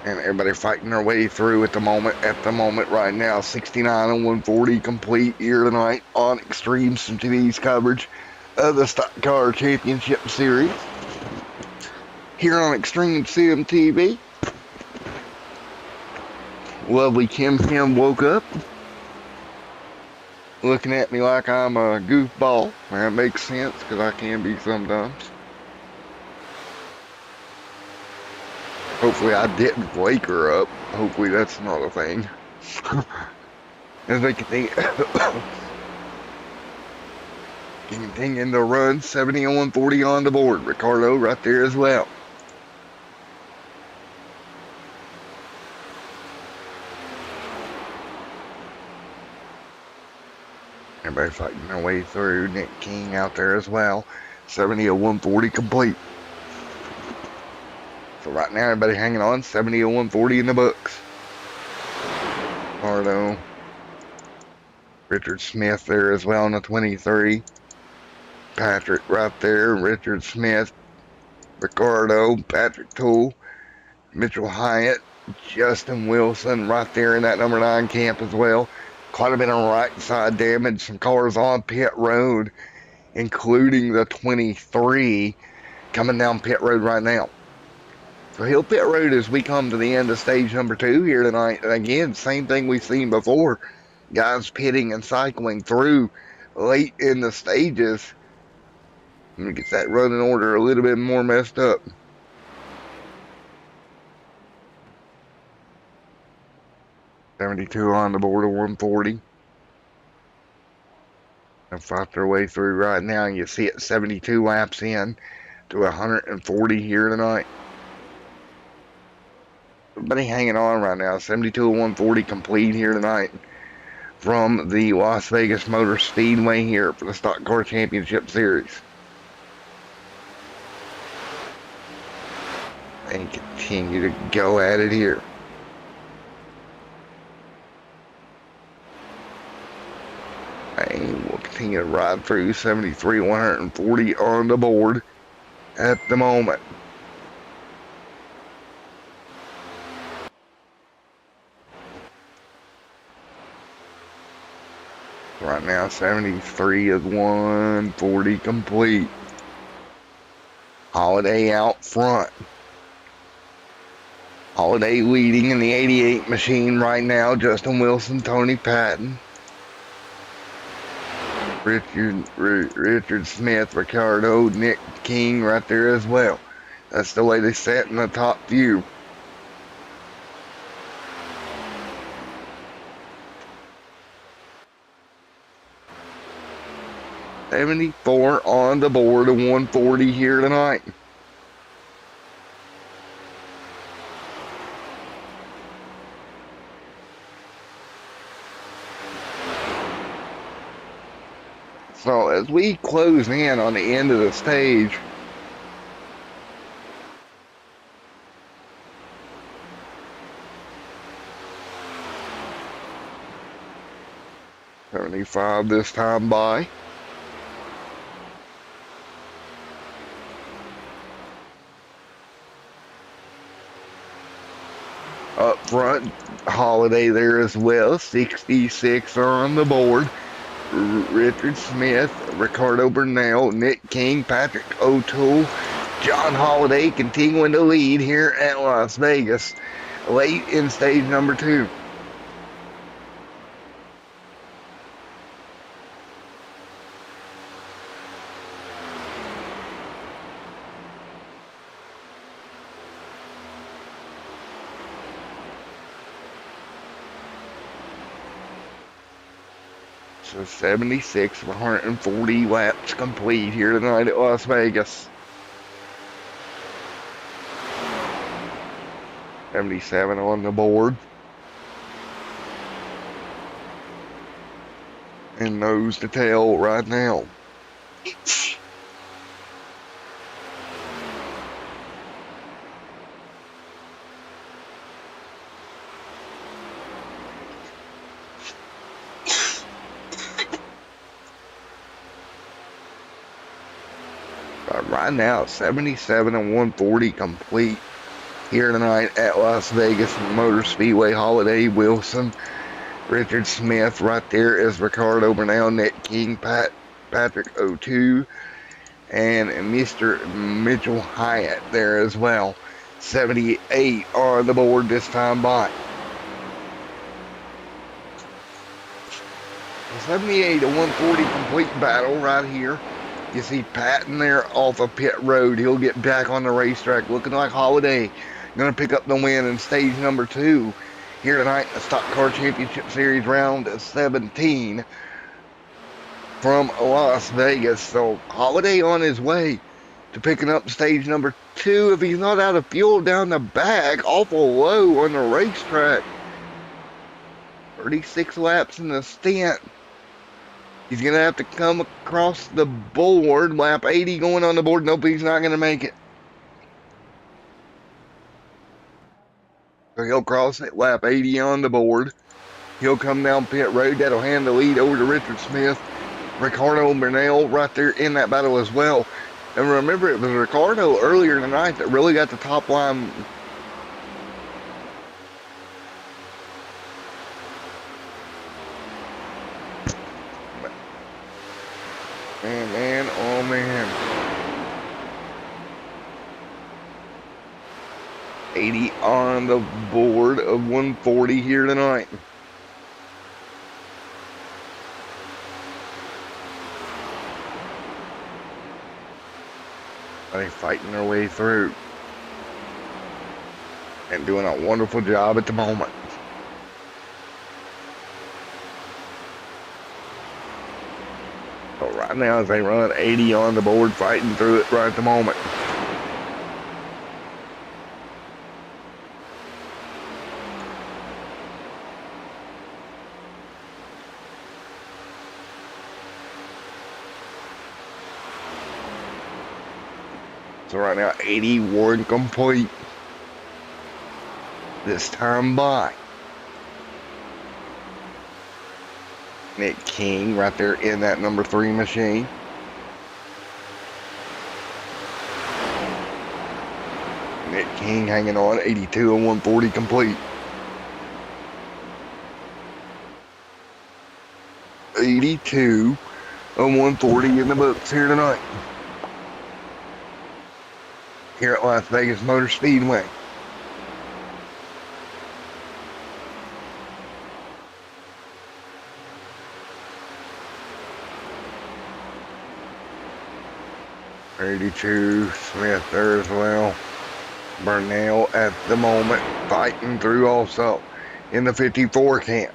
And everybody fighting their way through at the moment right now. 69 and 140 complete here tonight on extremesimtv's coverage of the Stock Car Championship Series. Here on extremesimtv. Lovely Kim woke up looking at me like I'm a goofball. That makes sense because I can be sometimes. Hopefully I didn't wake her up. Hopefully that's not a thing. As they continue to run, 70 and 140 on the board. Ricardo right there as well. Everybody fighting their way through. Nick King out there as well. 70 of 140 complete. So right now, everybody hanging on. 70 of 140 in the books. Ricardo. Richard Smith there as well in the 23. Patrick right there. Richard Smith. Ricardo. Patrick Toole. Mitchell Hyatt. Justin Wilson right there in that number 9 camp as well. Quite a bit on right side damage. Some cars on pit road, including the 23 coming down pit road right now. So Hill Pit Road as we come to the end of stage number 2 here tonight. And again, same thing we've seen before. Guys pitting and cycling through late in the stages. Let me get that running order a little bit more messed up. $72 on the board of 140. And fight their way through right now. You see it 72 laps in to 140 here tonight. Everybody hanging on right now. 72 of 140 complete here tonight from the Las Vegas Motor Speedway here for the Stock Car Championship Series. And continue to go at it here. And we'll continue to ride through 73, 140 on the board at the moment. Right now, 73 of 140 complete. Holiday out front. Holiday leading in the 88 machine right now. Justin Wilson, Tony Patton. Richard Smith, Ricardo, Nick King right there as well. That's the way they sat in the top view. $74 on the board of 140 here tonight. So as we close in on the end of the stage, $75 this time by. Up front. Holiday there as well. 66 on the board. Richard Smith, Ricardo Burnell, Nick King, Patrick O'Toole, John Holiday continuing to lead here at Las Vegas, late in stage number 2. So 76 of 140 laps complete here tonight at Las Vegas. 77 on the board. And nose to tail right now. But right now, 77 and 140 complete here tonight at Las Vegas Motor Speedway. Holiday, Wilson, Richard Smith right there is Ricardo Burnell, Nick King, Patrick O'Toole, and Mr. Mitchell Hyatt there as well. 78 on the board this time by. 78 to 140 complete battle right here. You see Patton there off of pit road. He'll get back on the racetrack looking like Holiday. Going to pick up the win in stage number 2 here tonight in the Stock Car Championship Series round 17 from Las Vegas. So Holiday on his way to picking up stage number 2 if he's not out of fuel down the back. Awful low on the racetrack. 36 laps in the stint. He's going to have to come across the board. Lap 80 going on the board. Nope, he's not going to make it. So he'll cross at lap 80 on the board. He'll come down pit road. That'll hand the lead over to Richard Smith. Ricardo Burnell right there in that battle as well. And remember, it was Ricardo earlier tonight that really got the top line. Man, oh man. 80 on the board of 140 here tonight. They're fighting their way through and doing a wonderful job at the moment. So right now as they run 80 on the board, fighting through it right at the moment. So right now 81 complete this time by. Nick King right there in that number 3 machine. Nick King hanging on, 82 and 140 complete. 82 and 140 in the books here tonight. Here at Las Vegas Motor Speedway. .82 Smith there as well. Burnell at the moment fighting through also in the 54 camp.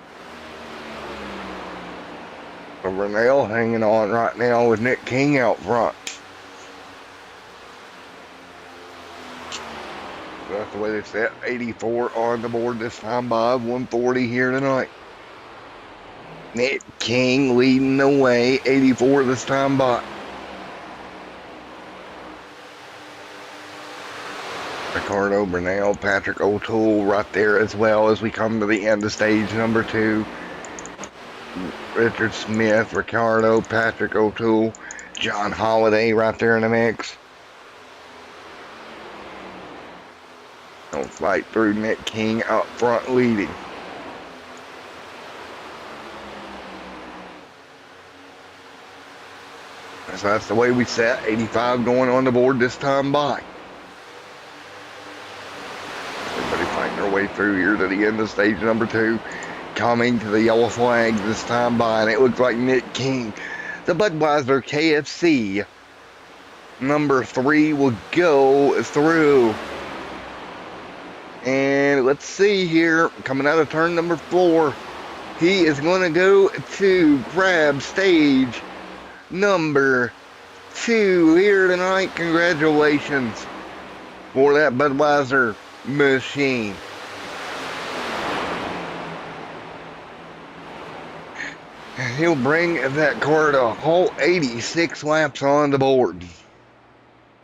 So Burnell hanging on right now with Nick King out front. So that's the way they set. 84 on the board this time by 140 here tonight. Nick King leading the way. 84 this time by. Ricardo Burnell, Patrick O'Toole right there as well as we come to the end of stage number 2. Richard Smith, Ricardo, Patrick O'Toole, John Holiday right there in the mix. Gonna fight through Nick King up front leading. So that's the way we set. 85 going on the board this time by. Everybody fighting their way through here to the end of stage number 2. Coming to the yellow flag this time by, and it looks like Nick King, the Budweiser KFC number 3, will go through. And let's see here, coming out of turn number 4, he is going to go to grab stage number 2 here tonight. Congratulations for that Budweiser machine. And he'll bring that car to a whole 86 laps on the board.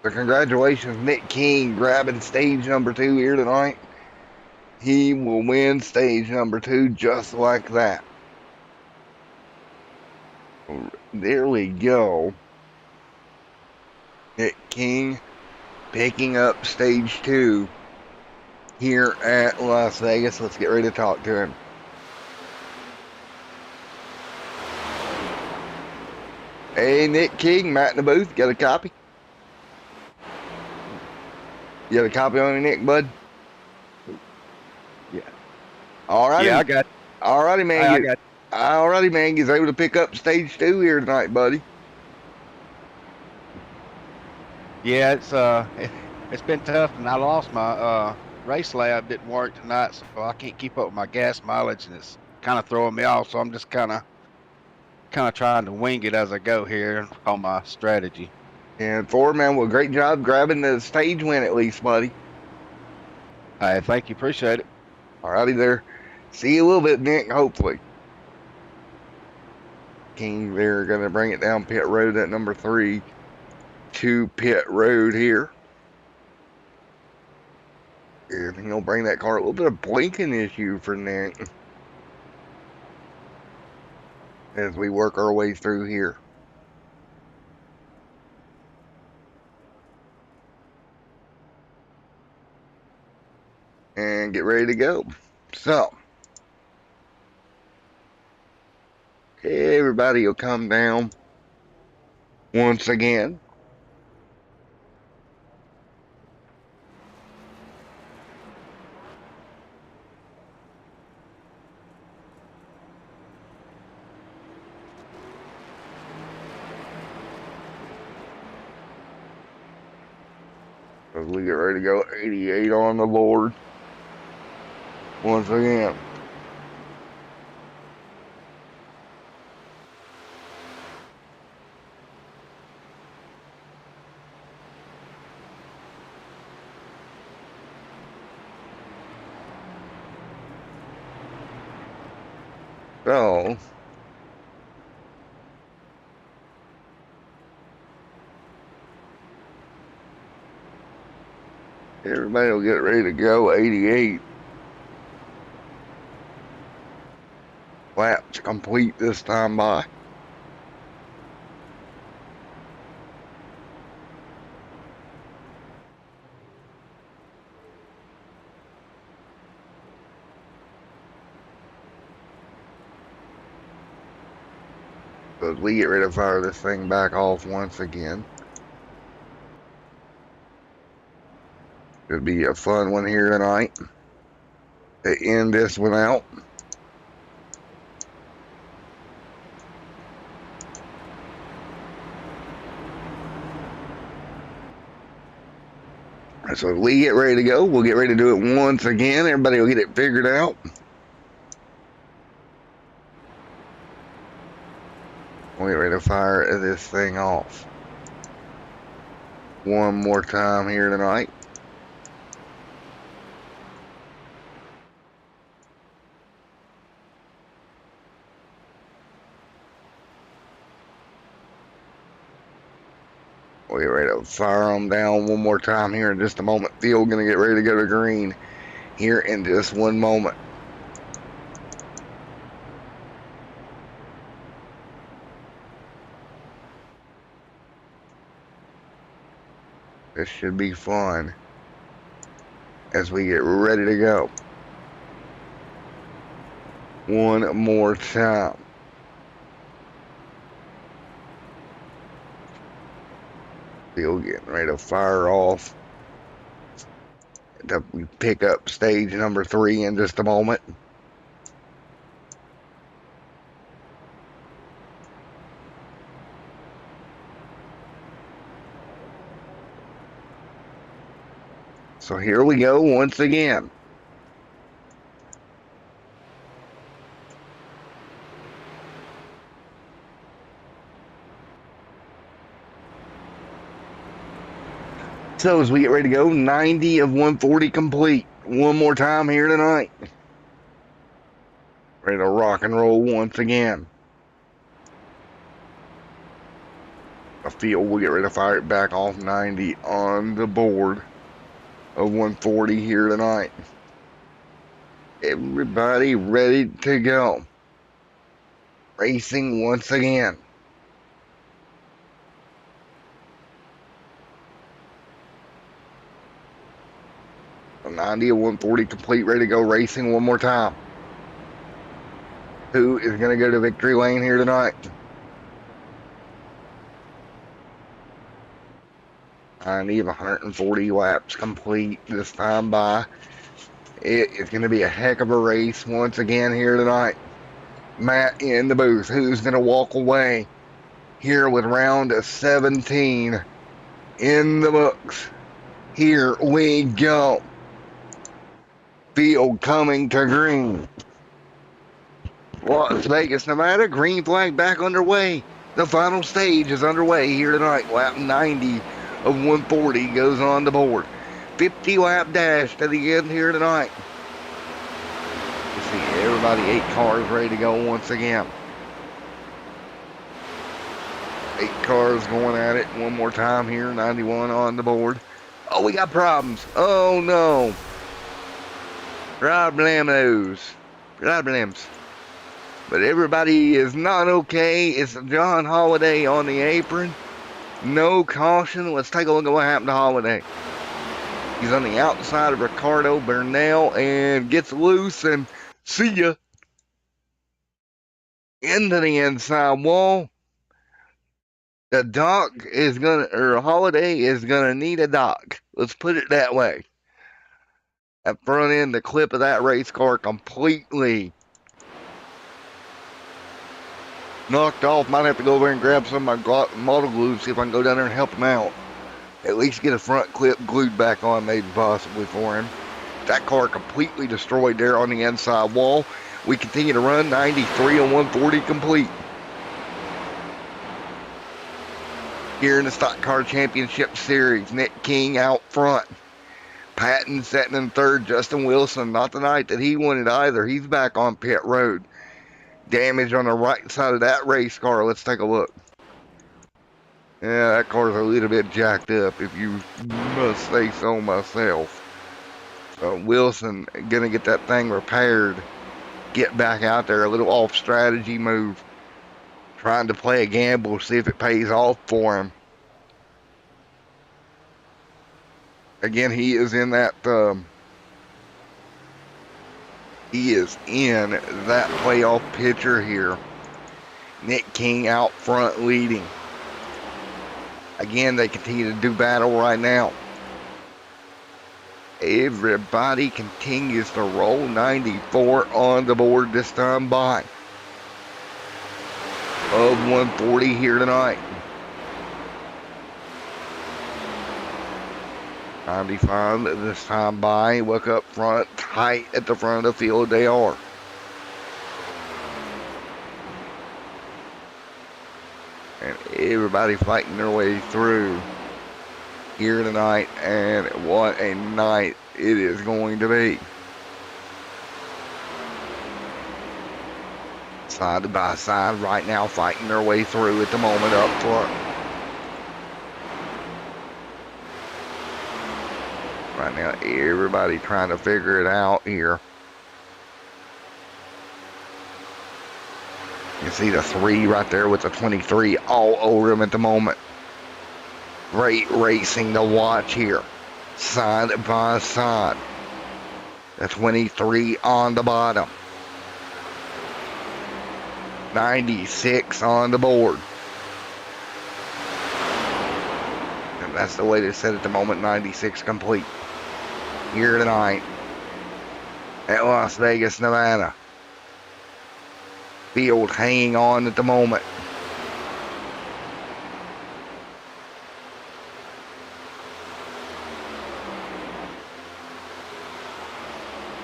So congratulations, Nick King, grabbing stage number 2 here tonight. He will win stage number 2 just like that. There we go. Nick King picking up stage 2 here at Las Vegas. Let's get ready to talk to him. Hey, Nick King, Matt in the booth. Got a copy? You got a copy on your Nick, bud? Yeah. All right. Yeah, I got. All righty, man. I got. All righty, man. He's able to pick up stage 2 here tonight, buddy. Yeah, it's been tough, and I lost my race lab. Didn't work tonight, so I can't keep up with my gas mileage, and it's kind of throwing me off. So I'm just kind of trying to wing it as I go here on my strategy. And Ford, man, well, great job grabbing the stage win at least, buddy. Hey, thank you, appreciate it. All righty there. See you a little bit, Nick, hopefully. King there going to bring it down pit road at number 3 to pit road here. And he'll bring that car a little bit of blinking issue for Nick as we work our way through here. And get ready to go. So, everybody will come down once again. As we get ready to go, 88 on the board once again. So, everybody will get ready to go. 88 laps complete this time by. So as we get ready to fire this thing back off once again. It'll be a fun one here tonight to end this one out. So if we get ready to go, we'll get ready to do it once again. Everybody will get it figured out. We'll get ready to fire this thing off one more time here tonight. We'll get ready to fire them down one more time here in just a moment. Field going to get ready to go to green here in just one moment. This should be fun as we get ready to go. One more time. Still getting ready to fire off. We pick up stage number 3 in just a moment. So here we go once again. So as we get ready to go, 90 of 140 complete. One more time here tonight. Ready to rock and roll once again. I feel we'll get ready to fire it back off. 90 on the board of 140 here tonight. Everybody ready to go. Racing once again. A 90 of 140 complete, ready to go. Racing one more time. Who is going to go to victory lane here tonight? 90 of 140 laps complete this time by. It is going to be a heck of a race once again here tonight. Matt in the booth. Who's going to walk away here with round 17 in the books? Here we go. Field coming to green. Las Vegas, Nevada. Green flag back underway. The final stage is underway here tonight. Lap 90 of 140 goes on the board. 50 lap dash to the end here tonight. You see everybody, 8 cars ready to go once again. 8 cars going at it one more time here. 91 on the board. Oh, we got problems. Oh no. Problems. But everybody is not okay. It's John Holiday on the apron. No caution. Let's take a look at what happened to Holiday. He's on the outside of Ricardo Bernal and gets loose and see ya. Into the inside wall. The dock is Holiday is gonna need a dock. Let's put it that way. That front end, the clip of that race car completely knocked off. Might have to go over and grab some of my model glue and see if I can go down there and help him out. At least get a front clip glued back on, maybe possibly for him. That car completely destroyed there on the inside wall. We continue to run. 93 and 140 complete. Here in the Stock Car Championship Series, Nick King out front. Patton sitting in third. Justin Wilson, not the night that he wanted either. He's back on pit road. Damage on the right side of that race car. Let's take a look. Yeah, that car's a little bit jacked up, if you must say so myself. Wilson gonna get that thing repaired. Get back out there. A little off strategy move. Trying to play a gamble, see if it pays off for him. Again, he is in that playoff picture here. Nick King out front leading. Again, they continue to do battle right now. Everybody continues to roll. 94 on the board this time by. Of 140 here tonight. 95 this time by. Look up front, tight at the front of the field they are. And everybody fighting their way through here tonight. And what a night it is going to be. Side by side right now, fighting their way through at the moment up front. Right now, everybody trying to figure it out here. You see the 3 right there with the 23 all over him at the moment. Great racing to watch here. Side by side. The 23 on the bottom. 96 on the board. And that's the way they said at the moment, 96 complete. Here tonight at Las Vegas, Nevada. Field hanging on at the moment.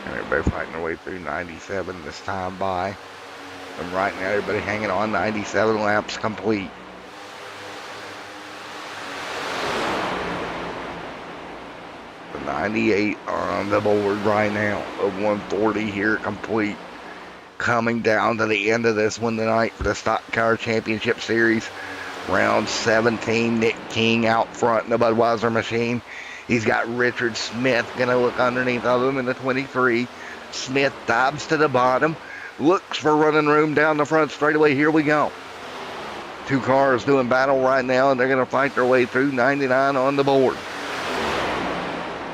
And everybody fighting their way through 97 this time by. And right now everybody hanging on, 97 laps complete. The 98 on the board right now of 140 here complete. Coming down to the end of this one tonight for the Stock Car Championship Series. Round 17, Nick King out front in the Budweiser machine. He's got Richard Smith going to look underneath of him in the 23. Smith dives to the bottom. Looks for running room down the front straightaway. Here we go. Two cars doing battle right now, and they're going to fight their way through. 99 on the board.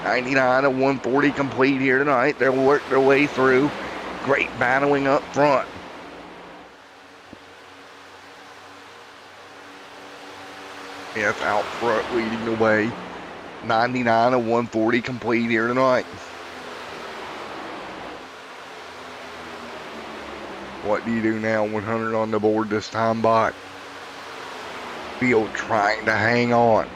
99 of 140 complete here tonight. They'll work their way through. Great battling up front. Yes, out front leading the way. 99 of 140 complete here tonight. What do you do now? 100 on the board this time by. Field trying to hang on.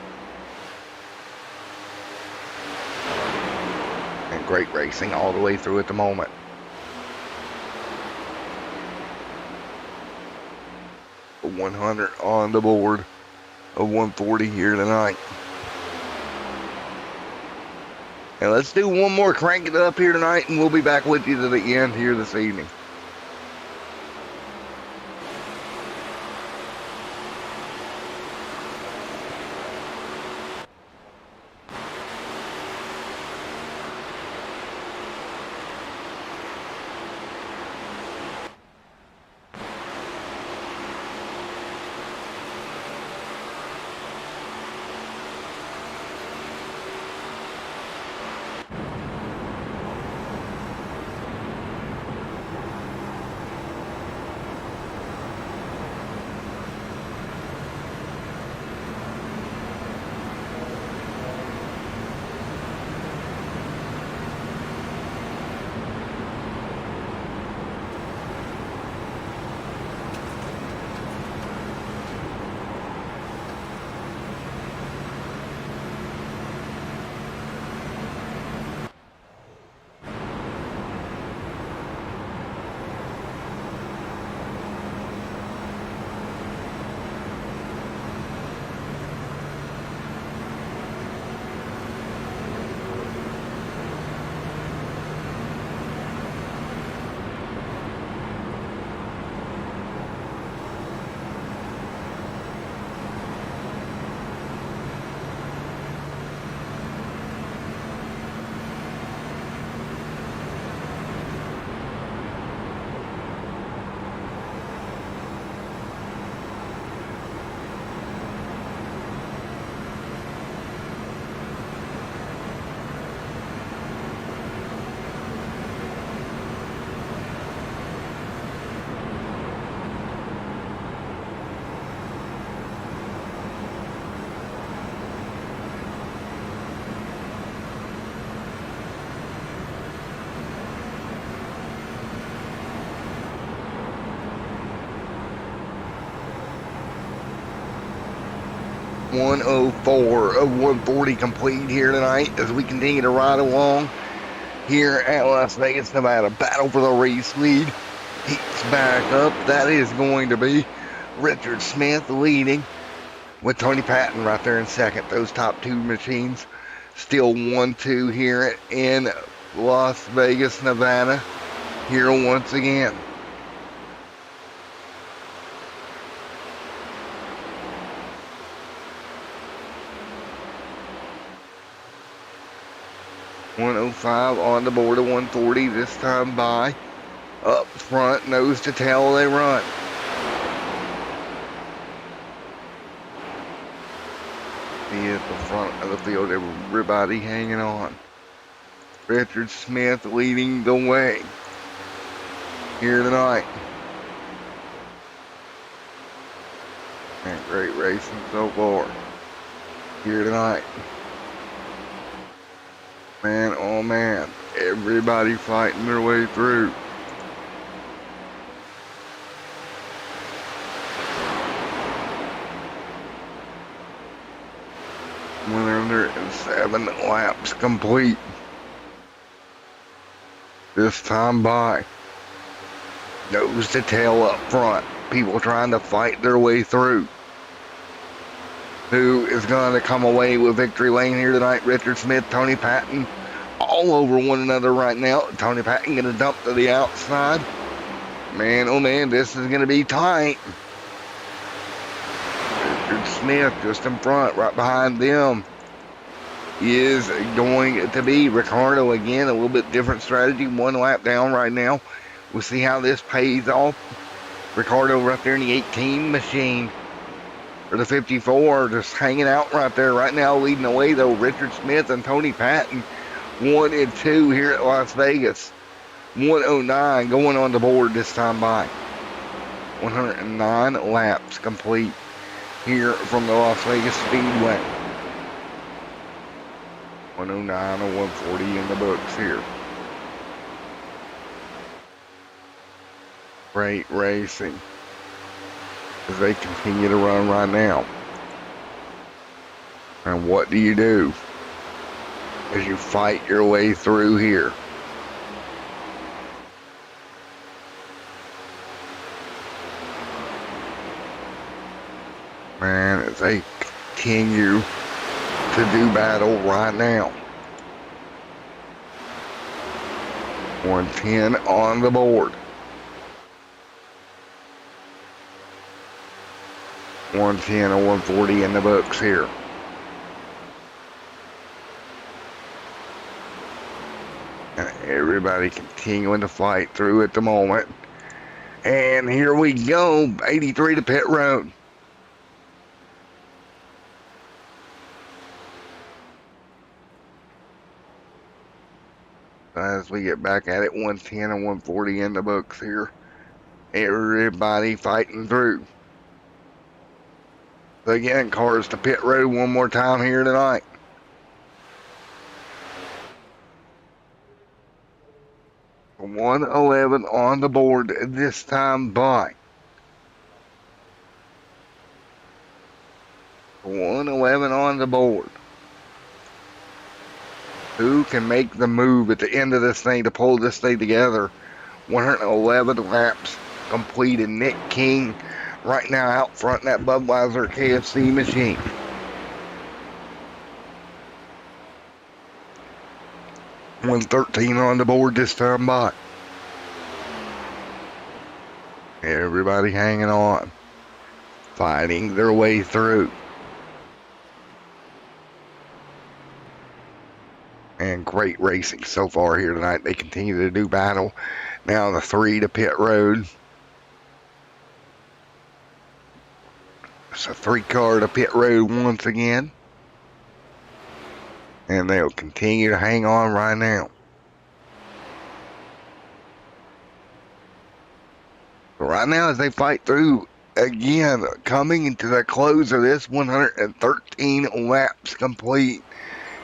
And great racing all the way through at the moment. A 100 on the board of 140 here tonight. And let's do one more, crank it up here tonight, and we'll be back with you to the end here this evening. .104 of 140 complete here tonight as we continue to ride along here at Las Vegas, Nevada. Battle for the race lead. Heats back up. That is going to be Richard Smith leading with Tony Patton right there in second. Those top two machines still 1-2 here in Las Vegas, Nevada. Here once again. .105 on the board of 140 this time by. Up front, nose to tail they run. See at the front of the field, everybody hanging on. Richard Smith leading the way here tonight. And great racing so far here tonight. Man, oh man, everybody fighting their way through. 107 laps complete. This time by. Nose to tail up front. People trying to fight their way through. Who is going to come away with victory lane here tonight? Richard Smith, Tony Patton, all over one another right now. Tony Patton going to dump to the outside. Man, oh man, this is going to be tight. Richard Smith just in front, right behind them is going to be Ricardo again. A little bit different strategy, one lap down right now. We'll see how this pays off. Ricardo right there in the 18 machine. For the 54, just hanging out right there right now, leading the way though. Richard Smith and Tony Patton, 1 and 2 here at Las Vegas. 109 going on the board this time by. 109 laps complete here from the Las Vegas Speedway. 109 or 140 in the books here. Great racing as they continue to run right now. And what do you do as you fight your way through here? Man, as they continue to do battle right now. 110 on the board. 110 or 140 in the books here. And everybody continuing to fight through at the moment. And here we go, 83 to pit road. As we get back at it, 110 and 140 in the books here. Everybody fighting through. So again, cars to pit road one more time here tonight. $111 on the board this time by. $111 on the board. Who can make the move at the end of this thing to pull this thing together? 111 laps completed. Nick King right now out front in that Budweiser KFC machine. $113 on the board this time by. Everybody hanging on, fighting their way through. And great racing so far here tonight. They continue to do battle. Now the 3 to pit road. It's a 3-car to pit road once again. And they'll continue to hang on right now. But right now as they fight through, again, coming into the close of this, 113 laps complete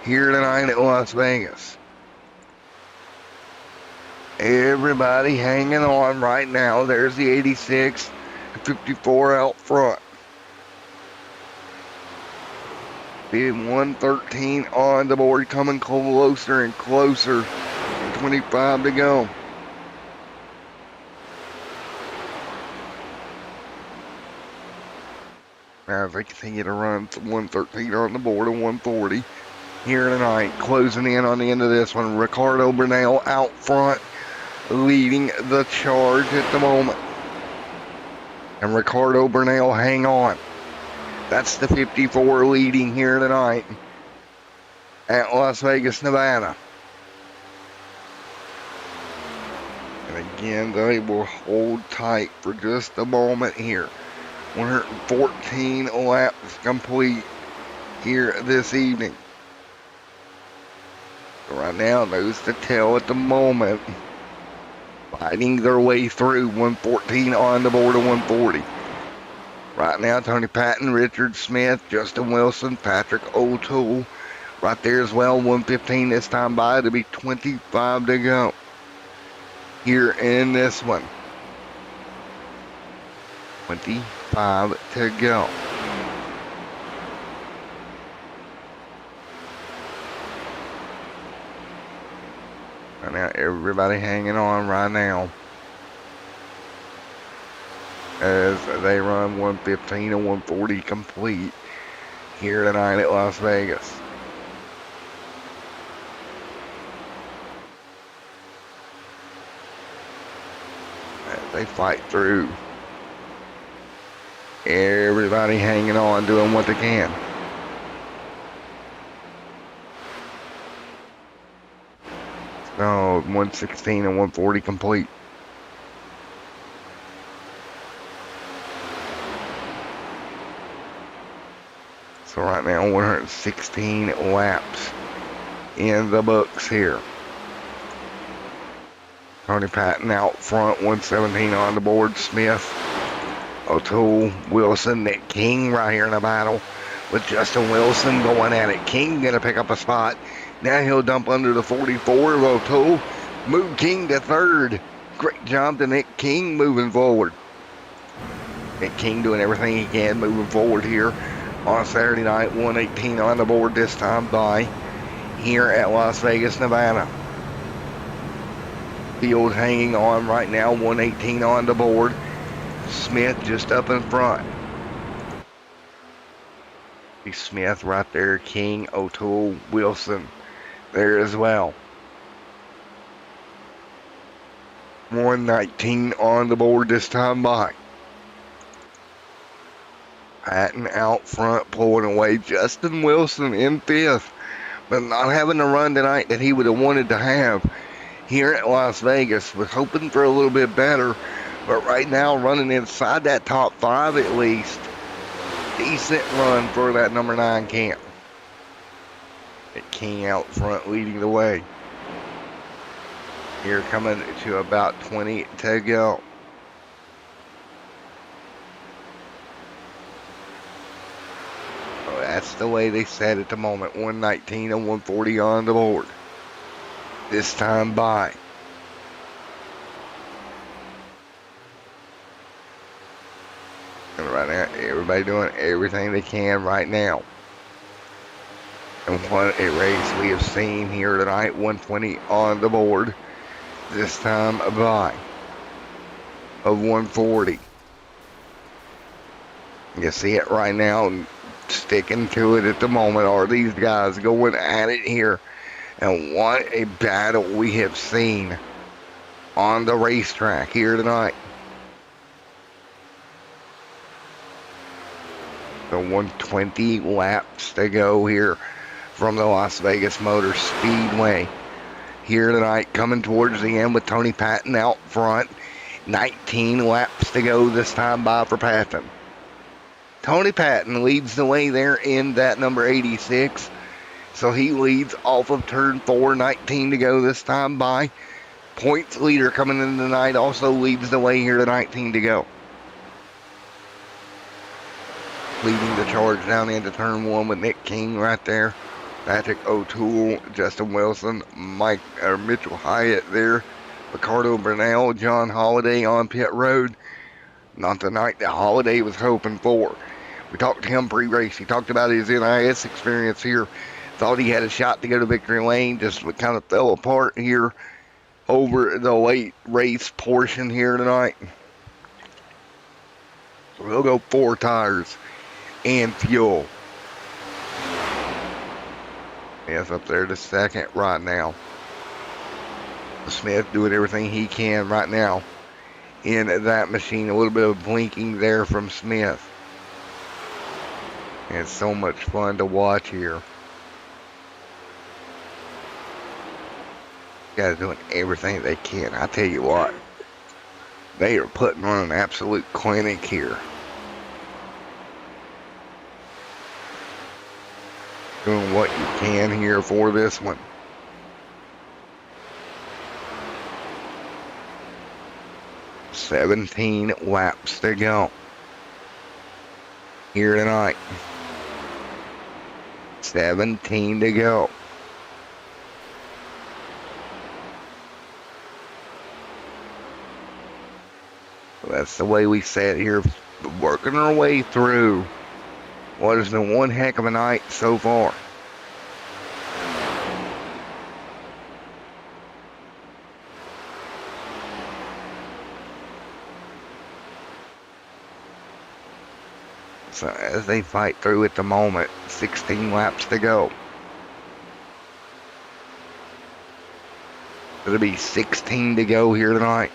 here tonight at Las Vegas. Everybody hanging on right now. There's the 86, 54 out front. Being 113 on the board, coming closer and closer. 25 to go. Now as they continue to run, 113 on the board and 140 here tonight. Closing in on the end of this one. Ricardo Bernal out front, leading the charge at the moment. And Ricardo Bernal, hang on. That's the 54 leading here tonight at Las Vegas, Nevada. And again, they will hold tight for just a moment here. 114 laps complete here this evening. Right now, nose to tail at the moment. Fighting their way through 114 on the board of 140. Right now, Tony Patton, Richard Smith, Justin Wilson, Patrick O'Toole. Right there as well, 115 this time by. It'll be 25 to go here in this one. 25 to go. Right now, everybody hanging on right now as they run 115 and 140 complete here tonight at Las Vegas. As they fight through. Everybody hanging on, doing what they can. So 116 and 140 complete. So right now 116 laps in the books here. Tony Patton out front, 117 on the board. Smith, O'Toole, Wilson, Nick King right here in the battle with Justin Wilson going at it. King going to pick up a spot. Now he'll dump under the 44 of O'Toole. Move King to third. Great job to Nick King moving forward. Nick King doing everything he can moving forward here on Saturday night. 118 on the board this time by here at Las Vegas, Nevada. Field hanging on right now. 118 on the board. Smith just up in front. Smith right there. King, O'Toole, Wilson there as well. 119 on the board this time by. Patton out front pulling away. Justin Wilson in fifth, but not having the run tonight that he would have wanted to have here at Las Vegas. Was hoping for a little bit better, but right now running inside that top five at least. Decent run for that number 9 camp. King out front leading the way. Here coming to about 20 to go. Oh, that's the way they set it at the moment. 119 and 140 on the board. This time by. And right now, everybody doing everything they can right now. And what a race we have seen here tonight. 120 on the board. This time by of 140. You see it right now, sticking to it at the moment. Are these guys going at it here? And what a battle we have seen on the racetrack here tonight. The 120 laps to go here from the Las Vegas Motor Speedway. Here tonight, coming towards the end with Tony Patton out front. 19 laps to go this time by for Patton. Tony Patton leads the way there in that number 86. So he leads off of turn 4, 19 to go this time by. Points leader coming in tonight also leads the way here to 19 to go. Leading the charge down into turn 1 with Nick King right there. Patrick O'Toole, Justin Wilson, Mitchell Hyatt there. Ricardo Bernal, John Holiday on pit road. Not the night that Holiday was hoping for. We talked to him pre-race. He talked about his NIS experience here. Thought he had a shot to go to victory lane. Just kind of fell apart here over the late race portion here tonight. So we'll go 4 tires and fuel. Yes, up there to second right now. Smith doing everything he can right now in that machine. A little bit of blinking there from Smith. And it's so much fun to watch here. Guys doing everything they can. I tell you what, they are putting on an absolute clinic here. Doing what you can here for this one. 17 laps to go here tonight. 17 to go. That's the way we sat here, working our way through what has been one heck of a night so far. So as they fight through at the moment, 16 laps to go. It'll be 16 to go here tonight.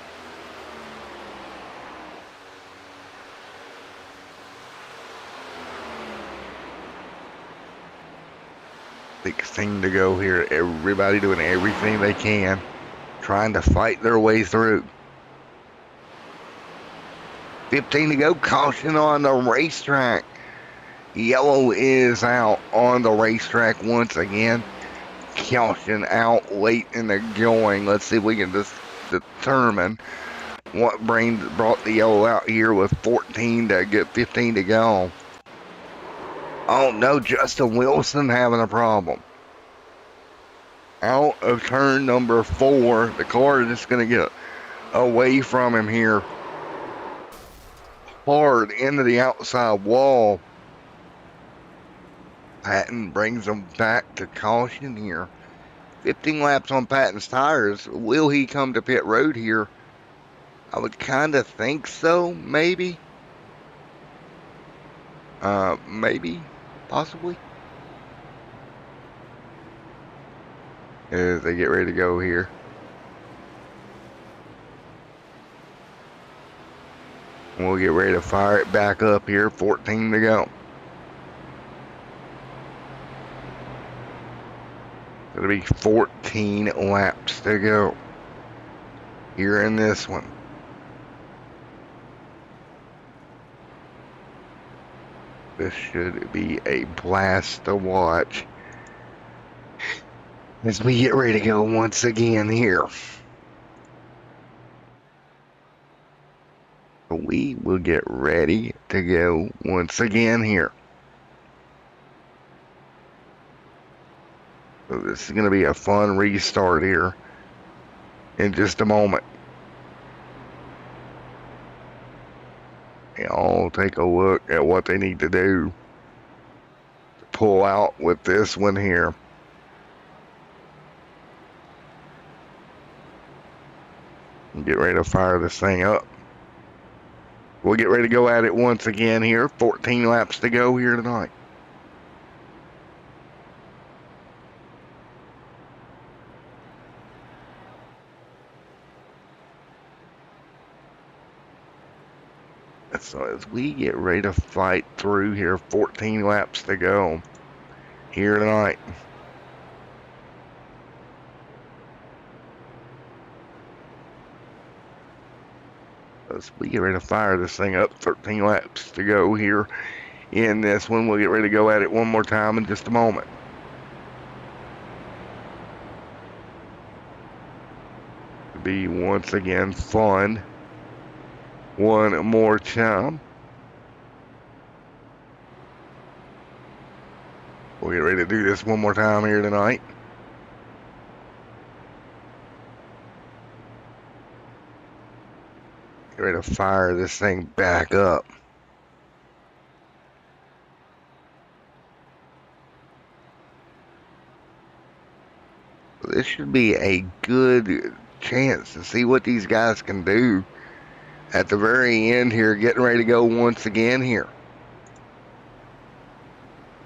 To go here. Everybody doing everything they can, trying to fight their way through. 15 to go. Caution on the racetrack. Yellow is out on the racetrack once again. Caution out late in the going. Let's see if we can just determine what brought the yellow out here with 14 to get 15 to go. Oh no, Justin Wilson having a problem. Out of turn number 4. The car is just going to get away from him here. Hard into the outside wall. Patton brings him back to caution here. 15 laps on Patton's tires. Will he come to pit road here? I would kind of think so, maybe. Maybe, possibly. As they get ready to go here. We'll get ready to fire it back up here. 14 to go. It'll be 14 laps to go here in this one. This should be a blast to watch as we get ready to go once again here. We will get ready to go once again here. So this is going to be a fun restart here in just a moment. And I'll take a look at what they need to do to pull out with this one here. Get ready to fire this thing up. We'll get ready to go at it once again here. 14 laps to go here tonight. So as we get ready to fight through here, 14 laps to go here tonight. As we get ready to fire this thing up, 13 laps to go here in this one. We'll get ready to go at it one more time in just a moment. It'll be once again fun. One more time. We'll get ready to do this one more time here tonight. Get ready to fire this thing back up. This should be a good chance to see what these guys can do at the very end here, getting ready to go once again here.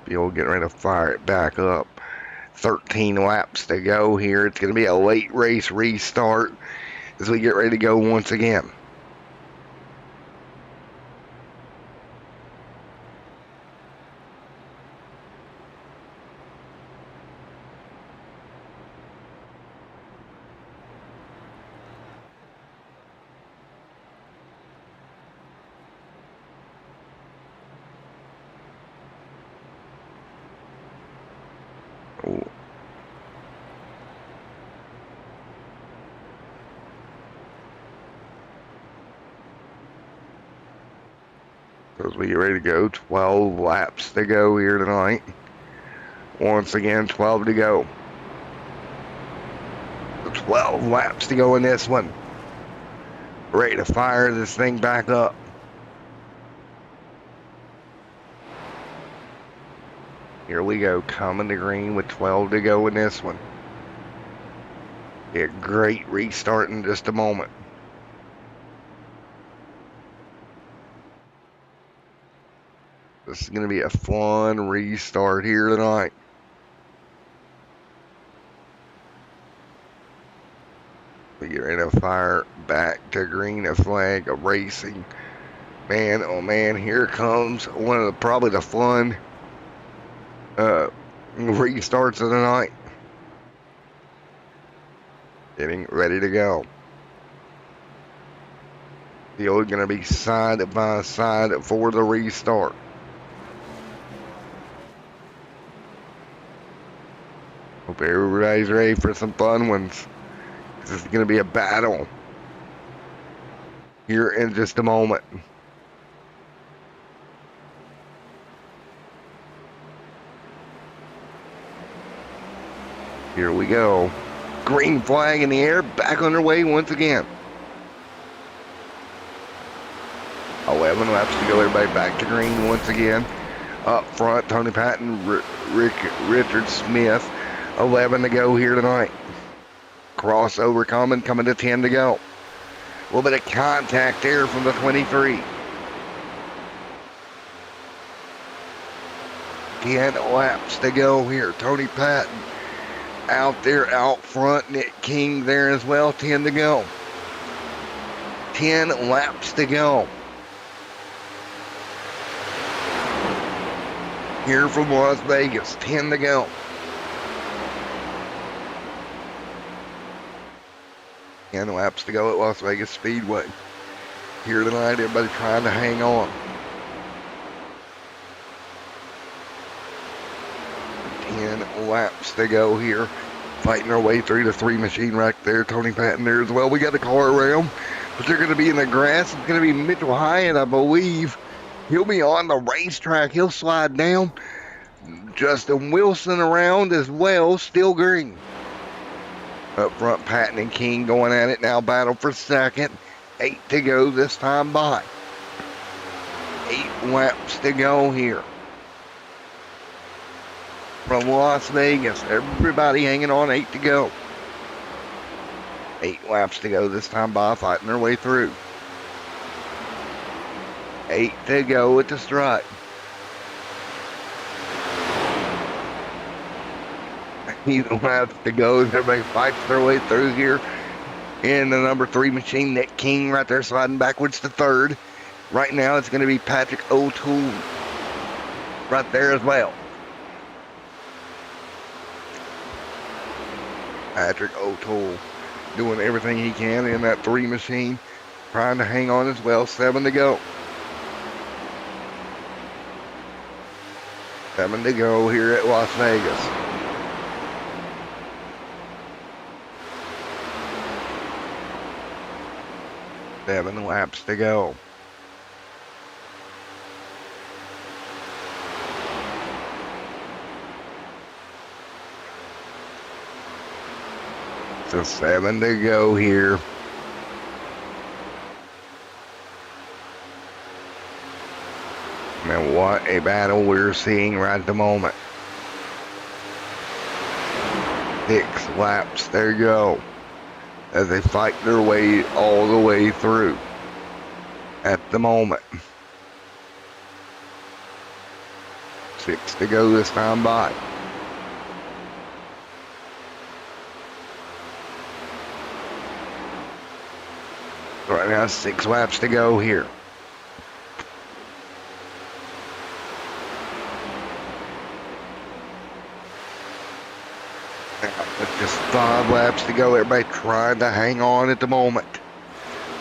You'll get ready to fire it back up. 13 laps to go here. It's going to be a late race restart as we get ready to go once again. As we get ready to go, 12 laps to go here tonight. Once again, 12 to go. 12 laps to go in this one. Ready to fire this thing back up. Here we go, coming to green with 12 to go in this one. A great restart in just a moment. This is going to be a fun restart here tonight. We get ready to fire back to green, a flag, a racing. Man, oh man, here comes one of the, probably the fun restarts of the night. Getting ready to go. Field going to be side by side for the restart. Hope everybody's ready for some fun ones. This is going to be a battle here in just a moment. Here we go. Green flag in the air, back underway once again. 11 laps to go, everybody back to green once again. Up front, Tony Patton, Richard Smith. 11 to go here tonight. Crossover coming to 10 to go. A little bit of contact there from the 23. 10 laps to go here. Tony Patton out there, out front. Nick King there as well. 10 to go. 10 laps to go. Here from Las Vegas. 10 to go. And laps to go at Las Vegas Speedway. Here tonight, everybody trying to hang on. 10 laps to go here. Fighting our way through the three machine right there. Tony Patton there as well. We got a car around, but they're going to be in the grass. It's going to be Mitchell Hyatt, I believe. He'll be on the racetrack. He'll slide down. Justin Wilson around as well. Still green. Up front, Patton and King going at it now. Battle for second. 8 to go this time by. 8 laps to go here. From Las Vegas. Everybody hanging on. 8 to go. 8 laps to go this time by. Fighting their way through. 8 to go at the strut. 8 laps to go. Everybody fights their way through here in the number 3 machine. Nick King right there sliding backwards to third. Right now it's going to be Patrick O'Toole right there as well. Patrick O'Toole doing everything he can in that 3 machine. Trying to hang on as well. 7 to go. 7 to go here at Las Vegas. Seven laps to go. So 7 to go here. Man, what a battle we're seeing right at the moment. 6 laps, there you go. As they fight their way all the way through at the moment. 6 to go this time by. Right now, 6 laps to go here. Just 5 laps to go. Everybody trying to hang on at the moment.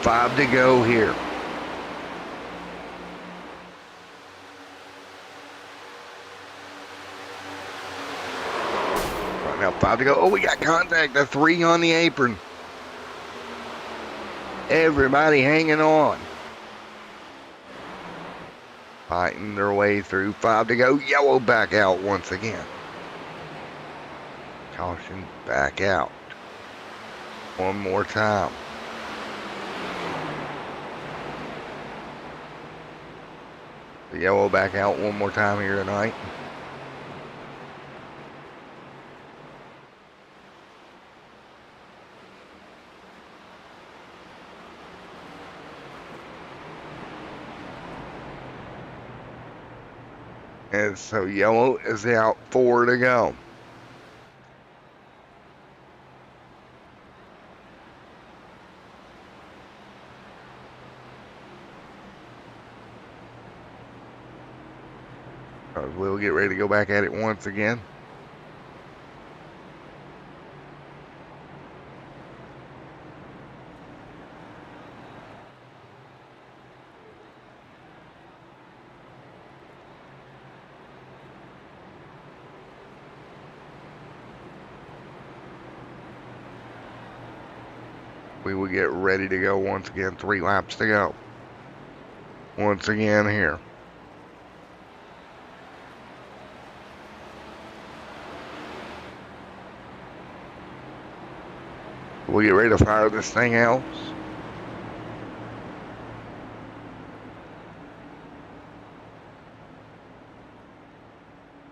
5 to go here. Right now, 5 to go. Oh, we got contact. The 3 on the apron. Everybody hanging on. Fighting their way through. 5 to go. Yellow back out once again. Caution back out. One more time. The yellow back out one more time here tonight. And so yellow is out. 4 to go. We'll get ready to go back at it once again. We will get ready to go once again. 3 laps to go. Once again here. We'll get ready to fire this thing out.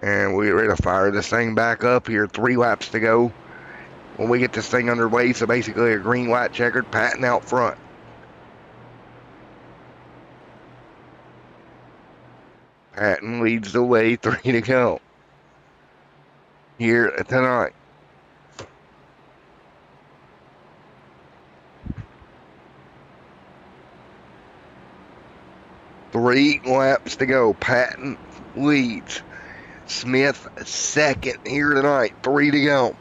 And we'll get ready to fire this thing back up here. 3 laps to go when we get this thing underway. So basically a green, white, checkered pattern out front. Patton leads the way. 3 to go here tonight. Three laps to go. Patton leads. Smith second here tonight. 3 to go.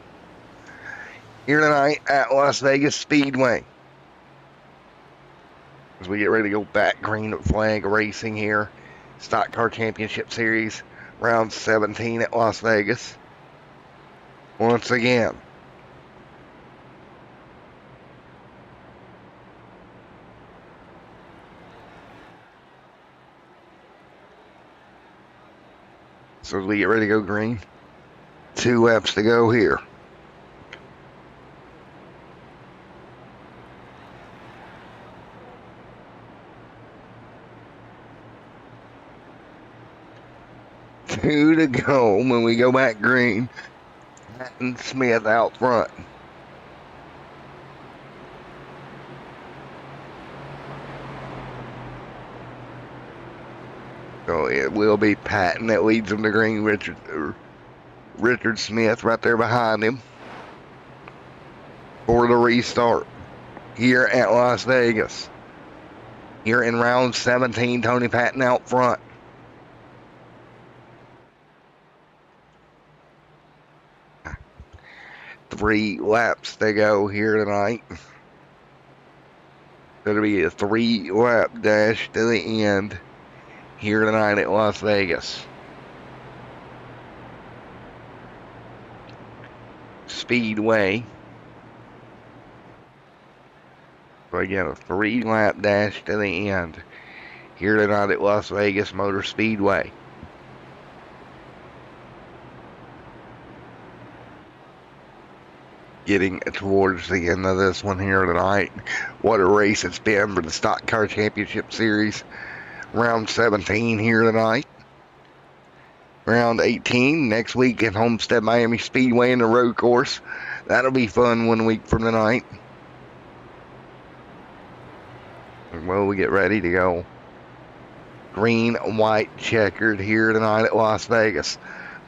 Here tonight at Las Vegas Speedway. As we get ready to go back, green flag racing here. Stock Car Championship Series, round 17 at Las Vegas. Once again. So as we get ready to go green, 2 laps to go here. Two to go when we go back green. Patton Smith out front. So it will be Patton that leads them to green. Richard Smith right there behind him for the restart here at Las Vegas. Here in round 17, Tony Patton out front. Three laps to go here tonight. It'll be a 3-lap dash to the end here tonight at Las Vegas. Speedway. So again, a 3-lap dash to the end here tonight at Las Vegas Motor Speedway. Getting towards the end of this one here tonight. What a race it's been for the Stock Car Championship Series. Round 17 here tonight. Round 18 next week at Homestead Miami Speedway in the road course. That'll be fun 1 week from tonight. Well, we get ready to go. Green, white, checkered here tonight at Las Vegas.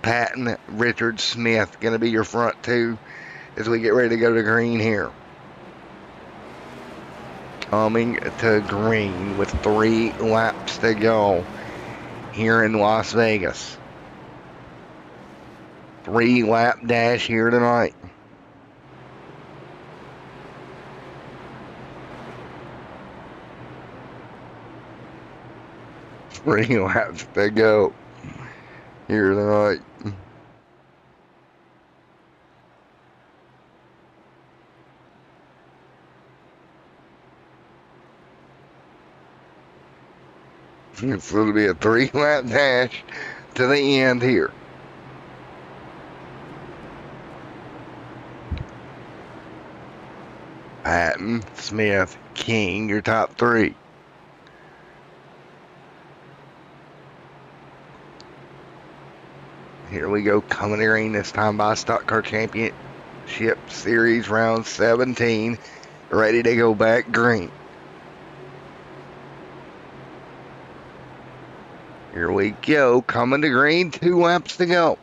Patton, Richard Smith going to be your front two as we get ready to go to green here. Coming to green with 3 laps to go here in Las Vegas. 3-lap dash here tonight. Three laps to go here tonight. It's going to be a 3-lap dash to the end here. Patton, Smith, King, your top three. Here we go, coming to green this time by Stock Car Championship Series round 17. Ready to go back green. Here we go, coming to green, 2 laps to go.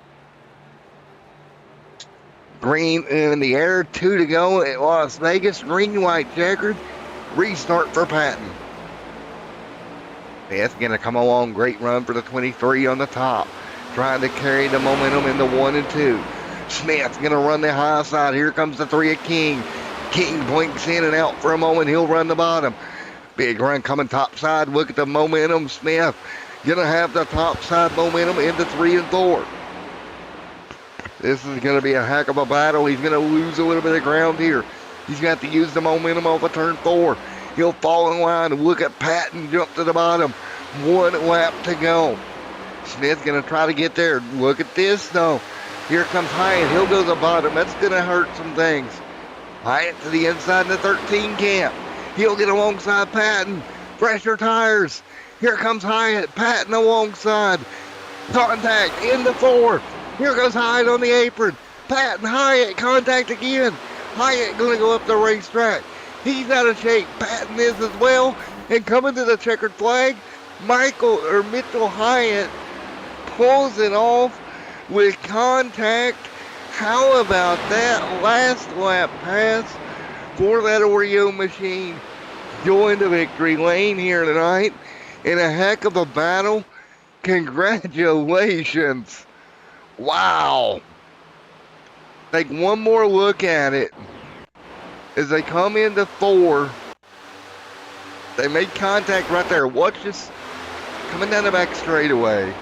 Green in the air, 2 to go at Las Vegas. Green, white, checkered. Restart for Patton. Smith going to come along. Great run for the 23 on the top. Trying to carry the momentum into 1 and 2. Smith going to run the high side. Here comes the 3 of King. King blinks in and out for a moment. He'll run the bottom. Big run coming top side. Look at the momentum. Smith going to have the top side momentum into 3 and 4. This is going to be a heck of a battle. He's going to lose a little bit of ground here. He's got to use the momentum off of turn 4. He'll fall in line. Look at Patton jump to the bottom. 1 lap to go. Smith's going to try to get there. Look at this, though. Here comes Hyatt. He'll go to the bottom. That's going to hurt some things. Hyatt to the inside in the 13 camp. He'll get alongside Patton. Fresher tires. Here comes Hyatt. Patton alongside. Contact into 4. Here goes Hyatt on the apron. Patton, Hyatt, contact again. Hyatt going to go up the racetrack. He's out of shape. Patton is as well. And coming to the checkered flag, Mitchell Hyatt pulls it off with contact. How about that last lap pass for that Oreo machine? Going to victory lane here tonight in a heck of a battle. Congratulations. Wow. Take one more look at it. As they come into 4, they made contact right there. Watch this. Coming down the back straightaway.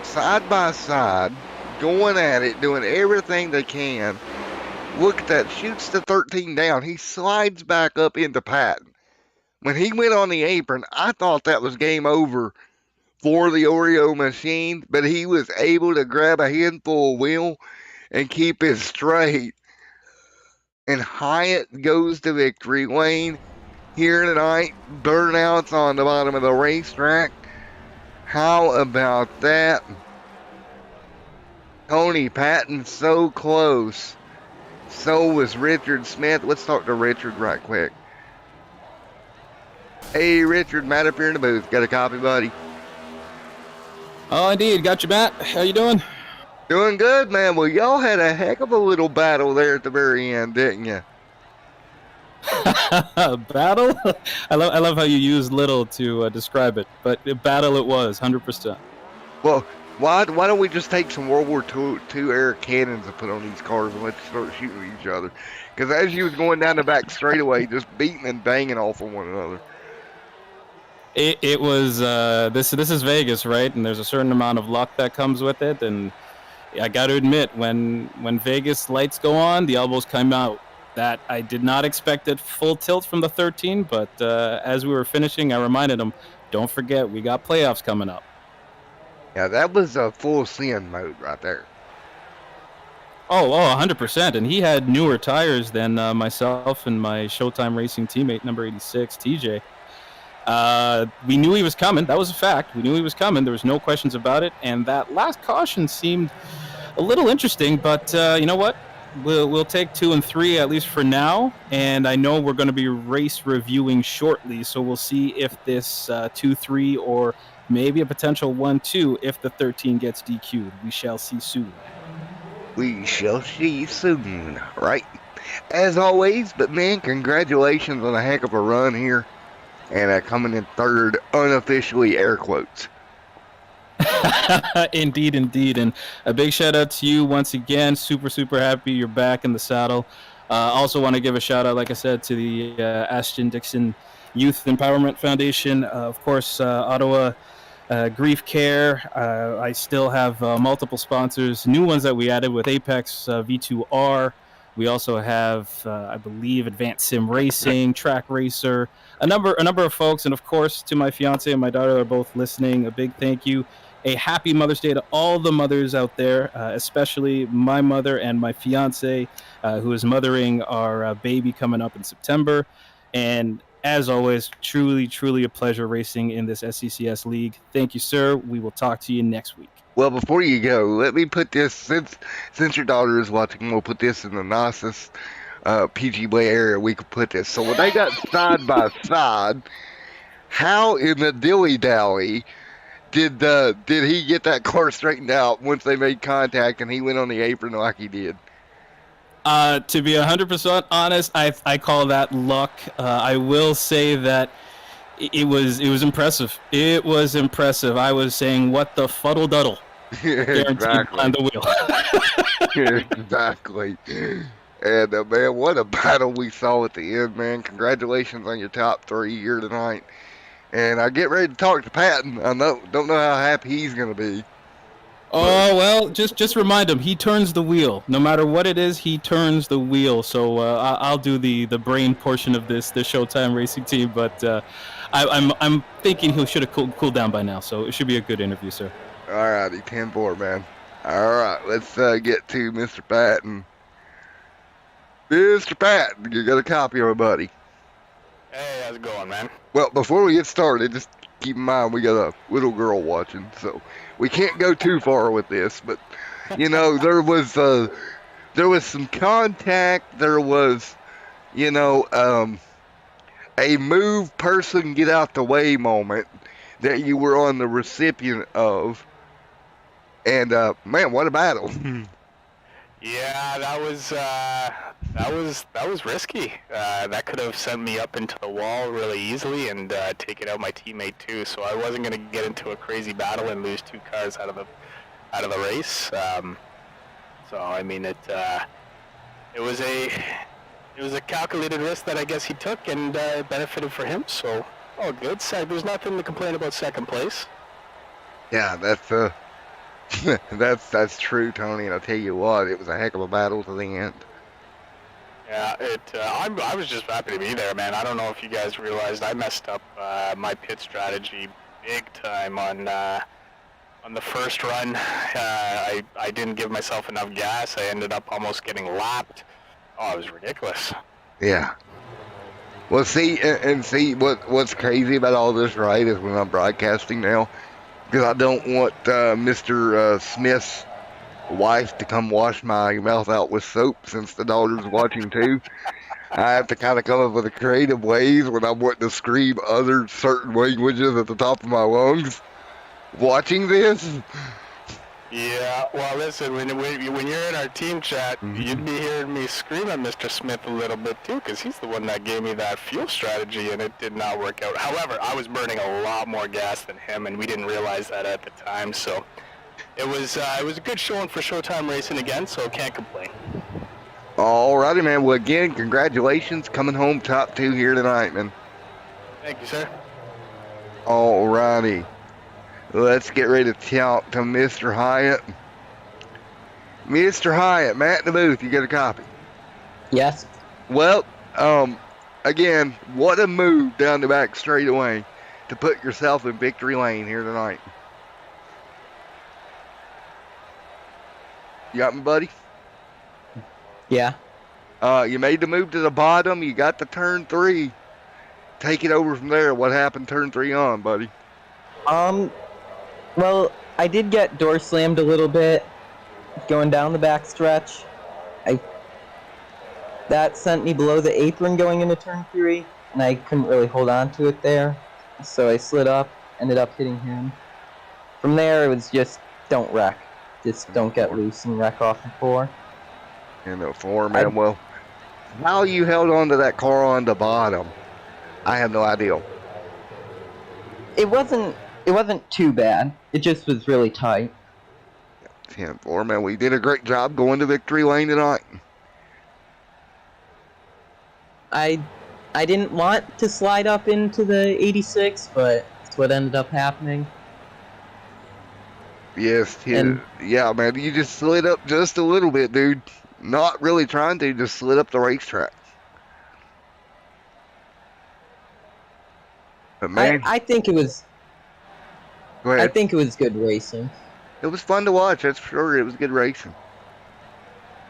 Side by side. Going at it. Doing everything they can. Look at that. Shoots the 13 down. He slides back up into Patton. When he went on the apron, I thought that was game over for the Oreo machine, but he was able to grab a handful of wheel and keep it straight. And Hyatt goes to victory lane here tonight. Burnouts on the bottom of the racetrack. How about that? Tony Patton so close. So was Richard Smith. Let's talk to Richard right quick. Hey Richard, Matt up here in the booth. Got a copy, buddy? Oh, indeed. Got you, Matt. How you doing? Doing good, man. Well, y'all had a heck of a little battle there at the very end, didn't you? Battle? I love how you use little to describe it, but battle it was, 100%. Well, why don't we just take some World War II air cannons and put on these cars and let's start shooting at each other? Because as you was going down the back straightaway, just beating and banging off of one another. It was this is Vegas, right? And there's a certain amount of luck that comes with it. And I got to admit, when Vegas lights go on, the elbows come out. That I did not expect it full tilt from the 13, but as we were finishing, I reminded them, don't forget, we got playoffs coming up. Yeah, that was a full sin mode right there. Oh, 100%. And he had newer tires than myself and my Showtime Racing teammate, number 86, TJ. We knew he was coming. That was a fact. We knew he was coming. There was no questions about it. And that last caution seemed a little interesting, but you know what? We'll take 2 and 3, at least for now. And I know we're going to be race reviewing shortly, so we'll see if this 2-3 or maybe a potential 1-2 if the 13 gets DQ'd. We shall see soon. We shall see soon, right? As always, but man, congratulations on a heck of a run here. And coming in third, unofficially, air quotes. Indeed. And a big shout out to you once again. Super happy you're back in the saddle. Also want to give a shout out, like I said, to the Ashton Dixon Youth Empowerment Foundation. Of course, Ottawa Grief Care. I still have multiple sponsors, new ones that we added with Apex V2R. We also have, I believe, Advanced Sim Racing, Track Racer, a number of folks, and of course to my fiance and my daughter are both listening. A big thank you. A happy Mother's Day to all the mothers out there, especially my mother and my fiance, who is mothering our baby coming up in September. And as always, truly a pleasure racing in this SCCS league. Thank you, sir. We will talk to you next week. Well, before you go, let me put this, since your daughter is watching, we'll put this in the nicest PG Way area we could put this. So when they got side by side, how in the dilly-dally did he get that car straightened out once they made contact and he went on the apron like he did? To be 100% honest, I call that luck. I will say that it was impressive. It was impressive. I was saying, what the fuddle-duddle? Exactly. On the wheel. Exactly. And man, what a battle we saw at the end, man. Congratulations on your top 3 here tonight. And I get ready to talk to Patton. I don't know how happy he's going to be. Oh, well, just remind him, he turns the wheel. No matter what it is, he turns the wheel. So I'll do the brain portion of the Showtime Racing team, but I'm thinking he should have cooled down by now, so it should be a good interview, sir. All righty, 10-4, man. All right, let's get to Mr. Patton. Mr. Patton, you got a copy of it, buddy. Hey, how's it going, man? Well, before we get started, just keep in mind we got a little girl watching, so we can't go too far with this. But you know, there was some contact. There was, you know, a move person get out the way moment that you were on the recipient of, and man, what a battle! Yeah, that was risky. That could have sent me up into the wall really easily and taken out my teammate too. So I wasn't going to get into a crazy battle and lose 2 cars out of the race. So I mean, it was a calculated risk that I guess he took, and it benefited for him. So all good. There's nothing to complain about second place. Yeah, that's that's true, Tony. And I'll tell you what, it was a heck of a battle to the end. Yeah, I was just happy to be there, man. I don't know if you guys realized I messed up my pit strategy big time on the first run. I didn't give myself enough gas. I ended up almost getting lapped. Oh, it was ridiculous. Yeah. Well, see, what's crazy about all this, right, is when I'm broadcasting now, because I don't want Mr. Smith's wife to come wash my mouth out with soap since the daughter's watching too. I have to kind of come up with creative ways when I'm wanting to scream other certain languages at the top of my lungs watching this. Yeah, well, listen, when you're in our team chat, you'd be hearing me scream at Mr. Smith a little bit too, because he's the one that gave me that fuel strategy, and it did not work out. However, I was burning a lot more gas than him, and we didn't realize that at the time, so it was a good showing for Showtime Racing again, so can't complain. Alrighty, man. Well, again, congratulations, coming home top 2 here tonight, man. Thank you, sir. Alrighty. Let's get ready to talk to Mr. Hyatt. Mr. Hyatt, Matt in the booth, you got a copy? Yes. Well, again, what a move down the back straightaway to put yourself in victory lane here tonight. You got me, buddy? Yeah. You made the move to the bottom. You got the turn 3. Take it over from there. What happened turn 3 on, buddy? Well, I did get door slammed a little bit going down the back stretch. That sent me below the apron going into turn 3, and I couldn't really hold on to it there. So I slid up, ended up hitting him. From there, it was just don't wreck. Just don't get loose and wreck off the 4. And the 4, man. Well, how you held on to that car on the bottom, I have no idea. It wasn't too bad. It just was really tight. 10-4, man. We did a great job going to victory lane tonight. I didn't want to slide up into the 86, but that's what ended up happening. Yes, yeah, man. You just slid up just a little bit, dude. not really trying to, just slid up the racetrack. But man, I think it was. go ahead. I think it was good racing. It was fun to watch, that's for sure. It was good racing.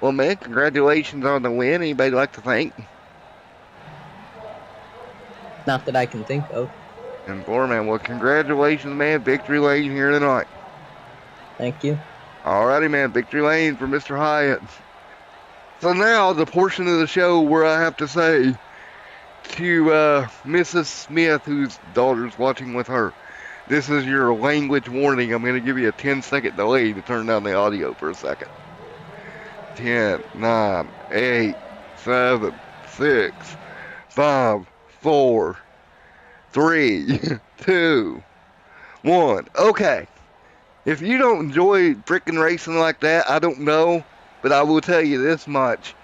Well, man, congratulations on the win. Anybody like to thank? Not that I can think of. And man, well, congratulations, man. Victory lane here tonight. Thank you. Alrighty, man. Victory lane for Mr. Hyatt. So now the portion of the show where I have to say to Mrs. Smith, whose daughter's watching with her, this is your language warning. I'm going to give you a 10-second delay to turn down the audio for a second. 10, 9, 8, 7, 6, 5, 4, 3, 2, 1. Okay. If you don't enjoy freaking racing like that, I don't know, but I will tell you this much.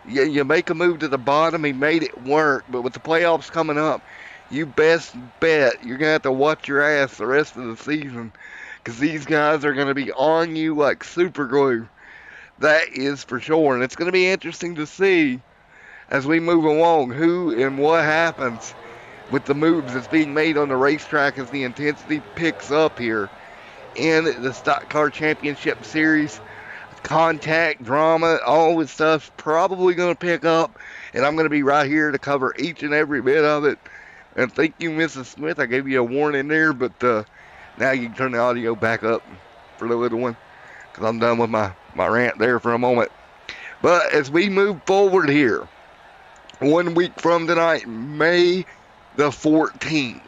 You make a move to the bottom, he made it work, but with the playoffs coming up, you best bet you're going to have to watch your ass the rest of the season, because these guys are going to be on you like super glue. That is for sure, and it's going to be interesting to see as we move along who and what happens with the moves that's being made on the racetrack as the intensity picks up here in the Stock Car Championship Series. Contact, drama, all this stuff's probably going to pick up, and I'm going to be right here to cover each and every bit of it. And thank you, Mrs. Smith. I gave you a warning there, but now you can turn the audio back up for the little one, because I'm done with my rant there for a moment. But as we move forward here, 1 week from tonight, May the 14th,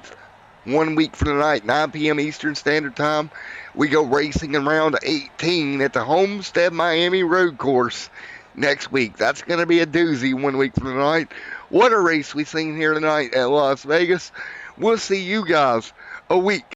1 week from tonight, 9 p.m. Eastern Standard Time, we go racing in round 18 at the Homestead Miami Road Course next week. That's going to be a doozy 1 week from tonight. What a race we've seen here tonight at Las Vegas. We'll see you guys a week